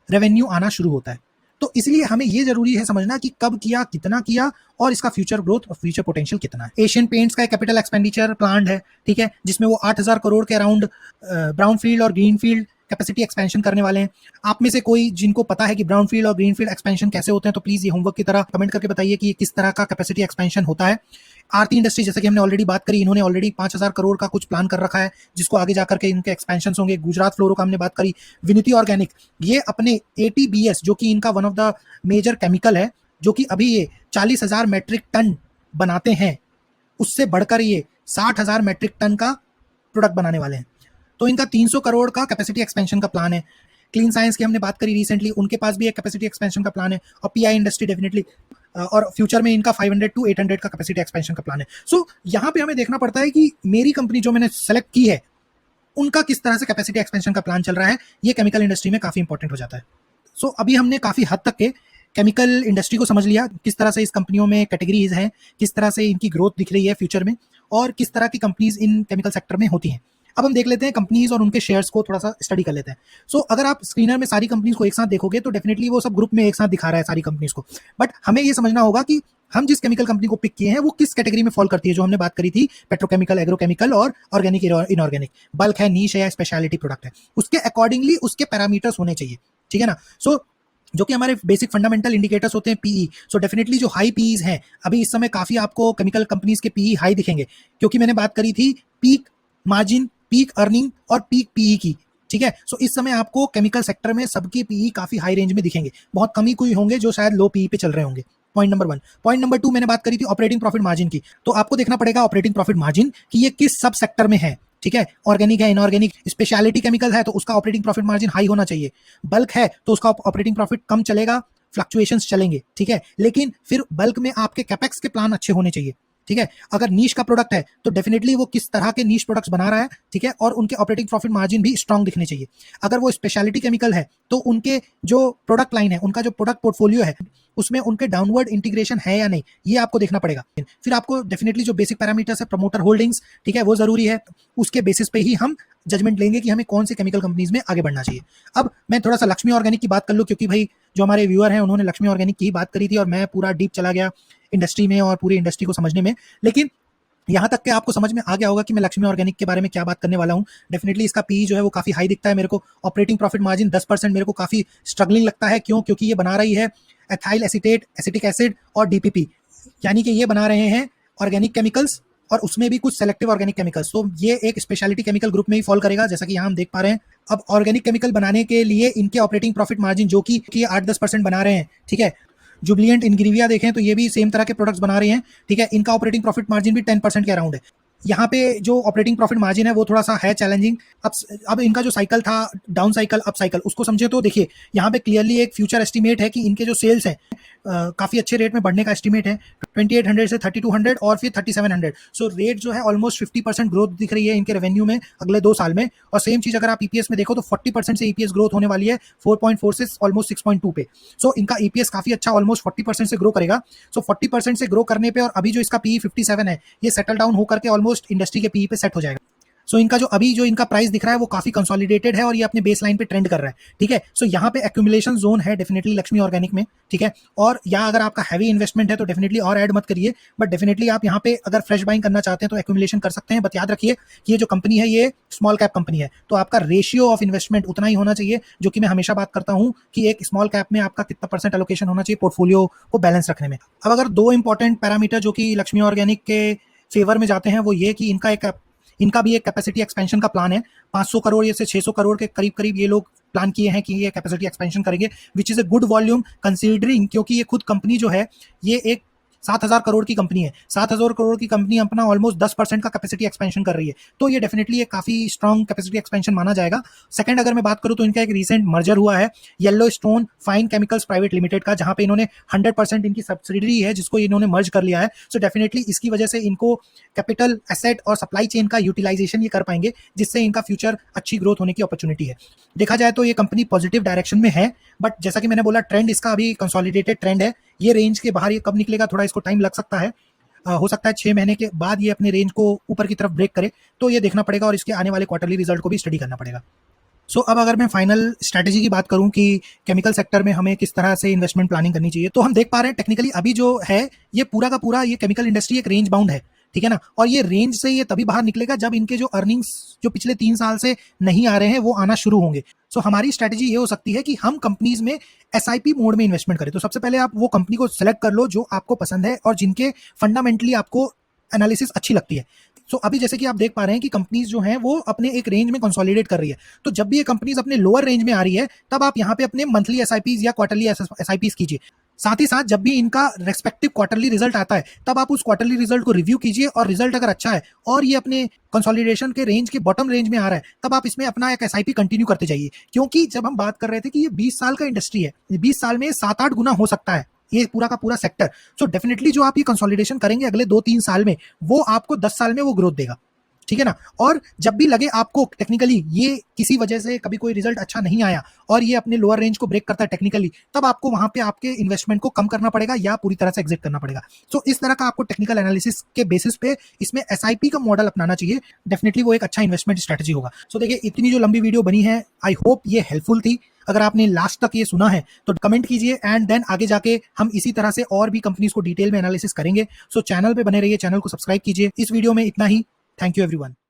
रेवेन्यू आना शुरू होता है। तो इसलिए हमें ये जरूरी है समझना कि कब किया, कितना किया, और इसका फ्यूचर ग्रोथ और फ्यूचर पोटेंशियल कितना है। एशियन पेंट्स का कैपिटल एक्सपेंडिचर प्लान है, ठीक है, जिसमें वो 8,000 करोड़ के अराउंड ब्राउन फील्ड और ग्रीन फील्ड कैपेसिटी एक्सपेंशन करने वाले हैं। आप में से कोई जिनको पता है कि ब्राउन फील्ड और ग्रीन फील्ड एक्सपेंशन कैसे होते हैं, तो प्लीज ये होमवर्क की तरह कमेंट करके बताइए कि किस तरह का कैपेसिटी एक्सपेंशन होता है। आरती इंडस्ट्री, जैसे कि हमने ऑलरेडी बात करी, इन्होंने ऑलरेडी 5,000 करोड़ का कुछ प्लान कर रखा है, जिसको आगे जाकर के इनके एक्सपेंशन होंगे। गुजरात फ्लोरो का हमने बात करी। विनिति ऑर्गेनिक, ये अपने एटीबीएस, जो कि इनका one of the major chemical है, जो कि अभी ये 40,000 मेट्रिक टन बनाते हैं, उससे बढ़कर ये 60,000 मेट्रिक टन का प्रोडक्ट बनाने वाले हैं। तो इनका 300 करोड़ का कैपेसिटी एक्सपेंशन का प्लान है। क्लीन साइंस की हमने बात करी रिसेंटली, उनके पास भी एक कैपेसिटी एक्सपेंशन का प्लान है। और पीआई इंडस्ट्री डेफिनेटली, और फ्यूचर में इनका 500 to 800 का कैपेसिटी एक्सपेंशन का प्लान है। सो यहाँ पे हमें देखना पड़ता है कि मेरी कंपनी जो मैंने सेलेक्ट की है, उनका किस तरह से कैपेसिटी एक्सपेंशन का प्लान चल रहा है। ये केमिकल इंडस्ट्री में काफी इंपॉर्टेंट हो जाता है। सो अभी हमने काफी हद तक के केमिकल इंडस्ट्री को समझ लिया, किस तरह से इस कंपनियों में कैटेगरीज हैं, किस तरह से इनकी ग्रोथ दिख रही है फ्यूचर में, और किस तरह की कंपनीज इन केमिकल सेक्टर में होती हैं। अब हम देख लेते हैं कंपनीज और उनके शेयर्स को, थोड़ा सा स्टडी कर लेते हैं। सो अगर आप स्क्रीनर में सारी कंपनीज को एक साथ देखोगे तो डेफिनेटली वो सब ग्रुप में एक साथ दिखा रहा है सारी कंपनीज को, बट हमें ये समझना होगा कि हम जिस केमिकल कंपनी को पिक किए हैं वो किस कैटेगरी में फॉल करती है। जो हमने बात करी थी, पेट्रोकेमिकल, एग्रोकेमिकल और ऑर्गेनिक इनऑर्गेनिक, बल्क है, नीश है या स्पेशलिटी प्रोडक्ट है, उसके अकॉर्डिंगली उसके पैरामीटर्स होने चाहिए, ठीक है ना। सो जो कि हमारे बेसिक फंडामेंटल इंडिकेटर्स होते हैं पीई। सो डेफिनेटली जो हाई पीईज हैं, अभी इस समय काफ़ी आपको केमिकल कंपनीज के पीई हाई दिखेंगे, क्योंकि मैंने बात करी थी पीक मार्जिन, पीक अर्निंग और पीक पीई की। ठीक है, सो इस समय आपको केमिकल सेक्टर में सबके पीई काफ़ी हाई रेंज में दिखेंगे, बहुत कम ही कोई होंगे जो शायद लो पीई पे चल रहे होंगे। Point number 1। पॉइंट नंबर 2 मैंने बात करी थी ऑपरेटिंग प्रॉफिट मार्जिन की, तो आपको देखना पड़ेगा ऑपरेटिंग प्रॉफिट मार्जिन कि ये किस सब सेक्टर में है। ठीक है, ऑर्गेनिक है, इनऑर्गेनिक, स्पेशलिटी केमिकल है तो उसका ऑपरेटिंग प्रॉफिट मार्जिन हाई होना चाहिए, बल्क है तो उसका ऑपरेटिंग प्रॉफिट कम चलेगा, फ्लक्चुएशंस चलेंगे। ठीक है, लेकिन फिर बल्क में आपके कैपेक्स के प्लान अच्छे होने चाहिए। ठीक है, अगर नीश का प्रोडक्ट है तो डेफिनेटली वो किस तरह के नीश प्रोडक्ट्स बना रहा है, ठीक है, और उनके ऑपरेटिंग प्रॉफिट मार्जिन भी स्ट्रांग दिखने चाहिए। अगर वो स्पेशलिटी केमिकल है तो उनके जो प्रोडक्ट लाइन है, उनका जो प्रोडक्ट पोर्टफोलियो है, उसमें उनके डाउनवर्ड इंटीग्रेशन है या नहीं, ये आपको देखना पड़ेगा। फिर आपको डेफिनेटली जो बेसिक पैरामीटर्स है, प्रमोटर होल्डिंग्स, ठीक है, वो जरूरी है। उसके बेसिस पे ही हम जजमेंट लेंगे कि हमें कौन से केमिकल कंपनीज में आगे बढ़ना चाहिए। अब मैं थोड़ा सा लक्ष्मी ऑर्गेनिक की बात कर लूँ, क्योंकि भाई जो हमारे व्यूअर हैं उन्होंने लक्ष्मी ऑर्गेनिक की ही बात करी थी और मैं पूरा डीप चला गया इंडस्ट्री में और पूरी इंडस्ट्री को समझने में। लेकिन यहाँ तक कि आपको समझ में आ गया होगा कि मैं लक्ष्मी ऑर्गेनिक के बारे में क्या बात करने वाला हूँ। डेफिनेटली इसका पी जो है वो काफ़ी हाई दिखता है मेरे को। ऑपरेटिंग प्रॉफिट मार्जिन 10% मेरे को काफ़ी स्ट्रगलिंग लगता है। क्यों? क्योंकि ये बना रही है एथाइल एसीटेट, एसिटिक एसिड और डीपीपी, यानी कि ये बना रहे हैं ऑर्गेनिक केमिकल्स और उसमें भी कुछ सेलेक्टिव ऑर्गेनिक केमिकल्स। तो ये एक स्पेशलिटी केमिकल ग्रुप में ही फॉल करेगा, जैसा कि यहाँ हम देख पा रहे हैं। अब ऑर्गेनिक केमिकल बनाने के लिए इनके ऑपरेटिंग प्रॉफिट मार्जिन जो कि 8-10% बना रहे हैं, ठीक है। जुबिलियंट इंग्रीविया देखें तो ये भी सेम तरह के प्रोडक्ट्स बना रहे हैं, ठीक है। इनका ऑपरेटिंग प्रॉफिट मार्जिन भी 10% के अराउंड है। यहाँ पे जो ऑपरेटिंग प्रॉफिट मार्जिन है वो थोड़ा सा है चैलेंजिंग। अब इनका जो साइकिल था, डाउन साइकिल अप साइकिल, उसको समझे तो देखिए यहाँ पे क्लियरली एक फ्यूचर एस्टिमेट है कि इनके जो सेल्स हैं काफ़ी अच्छे रेट में बढ़ने का एस्टिमेट है, 2800 से 3200 और फिर 3700। सो रेट जो है ऑलमोस्ट 50% ग्रोथ दिख रही है इनके रेवेन्यू में अगले 2 साल में। और सेम चीज़ अगर आप ईपीएस में देखो तो 40% से ईपीएस ग्रोथ होने वाली है, 4.4 से ऑलमोस्ट 6.2 पे। सो इनका ईपीएस काफ़ी अच्छा ऑलमोस्ट 40% से ग्रो करेगा। सो 40% से ग्रो करने पे और अभी जो इसका पी 57 है, ये सेटल डाउन होकर के ऑलमोस्ट इंडस्ट्री के पी पे सेट हो जाएगा। सो इनका जो अभी जो इनका प्राइस दिख रहा है वो काफी कंसोलिडेटेड है और ये अपने बेस लाइन पे ट्रेंड कर रहा है, ठीक है। सो यहाँ पे एक्यूमुलेशन जोन है डेफिनेटली लक्ष्मी ऑर्गेनिक में, ठीक है। और या अगर आपका हैवी इन्वेस्टमेंट है तो डेफिनेटली और ऐड मत करिए, बट डेफिनेटली आप यहाँ पे अगर फ्रेश बाइंग करना चाहते हैं तो एक्यूमुलेशन कर सकते हैं। बट याद रखिए कि ये जो कंपनी है ये स्मॉल कैप कंपनी है, तो आपका रेशियो ऑफ इन्वेस्टमेंट उतना ही होना चाहिए, जो कि मैं हमेशा बात करता हूँ कि एक स्मॉल कैप में आपका कितना परसेंट एलोकेशन होना चाहिए पोर्टफोलियो को बैलेंस रखने में। अब अगर 2 इंपॉर्टेंट पैरामीटर जो कि लक्ष्मी ऑर्गेनिक के फेवर में जाते हैं वो ये कि इनका भी एक कैपेसिटी एक्सपेंशन का प्लान है। 500 करोड़ से 600 करोड़ के करीब करीब ये लोग प्लान किए हैं कि ये कैपेसिटी एक्सपेंशन करेंगे, which is a good volume considering, क्योंकि ये खुद कंपनी जो है ये एक 7,000 करोड़ की कंपनी है। 7,000 करोड़ की कंपनी अपना ऑलमोस्ट 10% का कैपेसिटी एक्सपेंशन कर रही है, तो ये डेफिनेटली एक काफ़ी स्ट्रॉन्ग कैपेसिटी एक्सपेंशन माना जाएगा। सेकंड, अगर मैं बात करूँ तो इनका एक रिसेंट मर्जर हुआ है yellow stone fine chemicals private limited का, जहां पे इन्होंने 100% इनकी सब्सिडरी है जिसको इन्होंने मर्ज कर लिया है। सो डेफिनेटली इसकी वजह से इनको कैपिटल एसेट और सप्लाई चेन का यूटिलाइजेशन ये कर पाएंगे, जिससे इनका फ्यूचर अच्छी ग्रोथ होने की अपॉर्चुनिटी है। देखा जाए तो ये कंपनी पॉजिटिव डायरेक्शन में है, बट जैसा कि मैंने बोला ट्रेंड इसका अभी कंसोलिडेटेड ट्रेंड है। ये रेंज के बाहर ये कब निकलेगा थोड़ा इसको टाइम लग सकता है। हो सकता है 6 महीने के बाद ये अपने रेंज को ऊपर की तरफ ब्रेक करे, तो ये देखना पड़ेगा और इसके आने वाले क्वार्टरली रिजल्ट को भी स्टडी करना पड़ेगा। सो अब अगर मैं फाइनल स्ट्रैटेजी की बात करूं कि केमिकल सेक्टर में हमें किस तरह से इन्वेस्टमेंट प्लानिंग करनी चाहिए, तो हम देख पा रहे हैं टेक्निकली अभी जो है ये पूरा का पूरा ये केमिकल इंडस्ट्री एक रेंज बाउंड है, ठीक है ना। और ये रेंज से ये तभी बाहर निकलेगा जब इनके जो अर्निंग्स जो पिछले 3 साल से नहीं आ रहे हैं वो आना शुरू होंगे। सो हमारी स्ट्रैटेजी ये हो सकती है कि हम कंपनीज में एसआईपी मोड में इन्वेस्टमेंट करें। तो सबसे पहले आप वो कंपनी को सिलेक्ट कर लो जो आपको पसंद है और जिनके फंडामेंटली आपको एनालिसिस अच्छी लगती है। सो अभी जैसे कि आप देख पा रहे हैं कि कंपनीज जो हैं वो अपने एक रेंज में कंसोलिडेट कर रही है, तो जब भी ये कंपनीज अपने लोअर रेंज में आ रही है तब आप यहाँ पे अपने मंथली एसआईपीज या क्वार्टरली एसआईपीज कीजिए। साथ ही साथ जब भी इनका रेस्पेक्टिव क्वार्टरली रिजल्ट आता है तब आप उस क्वार्टरली रिजल्ट को रिव्यू कीजिए, और रिजल्ट अगर अच्छा है और ये अपने कंसोलिडेशन के रेंज के बॉटम रेंज में आ रहा है तब आप इसमें अपना एक एसआईपी कंटिन्यू करते जाइए। क्योंकि जब हम बात कर रहे थे कि ये 20 साल का इंडस्ट्री है, 20 साल में 7-8 गुना हो सकता है ये पूरा का पूरा सेक्टर। सो डेफिनेटली जो आप ये कंसोलिडेशन करेंगे अगले 2-3 साल में वो आपको 10 साल में वो ग्रोथ देगा, ठीक है ना। और जब भी लगे आपको टेक्निकली ये किसी वजह से कभी कोई रिजल्ट अच्छा नहीं आया और ये अपने लोअर रेंज को ब्रेक करता है टेक्निकली, तब आपको वहां पे आपके इन्वेस्टमेंट को कम करना पड़ेगा या पूरी तरह से एग्जिट करना पड़ेगा। सो इस तरह का आपको टेक्निकल एनालिसिस के बेसिस पे इसमें एसआईपी का मॉडल अपनाना चाहिए। डेफिनेटली वो एक अच्छा इन्वेस्टमेंट स्ट्रेटजी होगा। सो देखिए इतनी जो लंबी वीडियो बनी है, आई होप ये हेल्पफुल थी। अगर आपने लास्ट तक ये सुना है तो कमेंट कीजिए, एंड देन आगे जाके हम इसी तरह से और भी कंपनीज को डिटेल में एनालिसिस करेंगे। सो चैनल पे बने रहिए, चैनल को सब्सक्राइब कीजिए। इस वीडियो में इतना ही। Thank you everyone.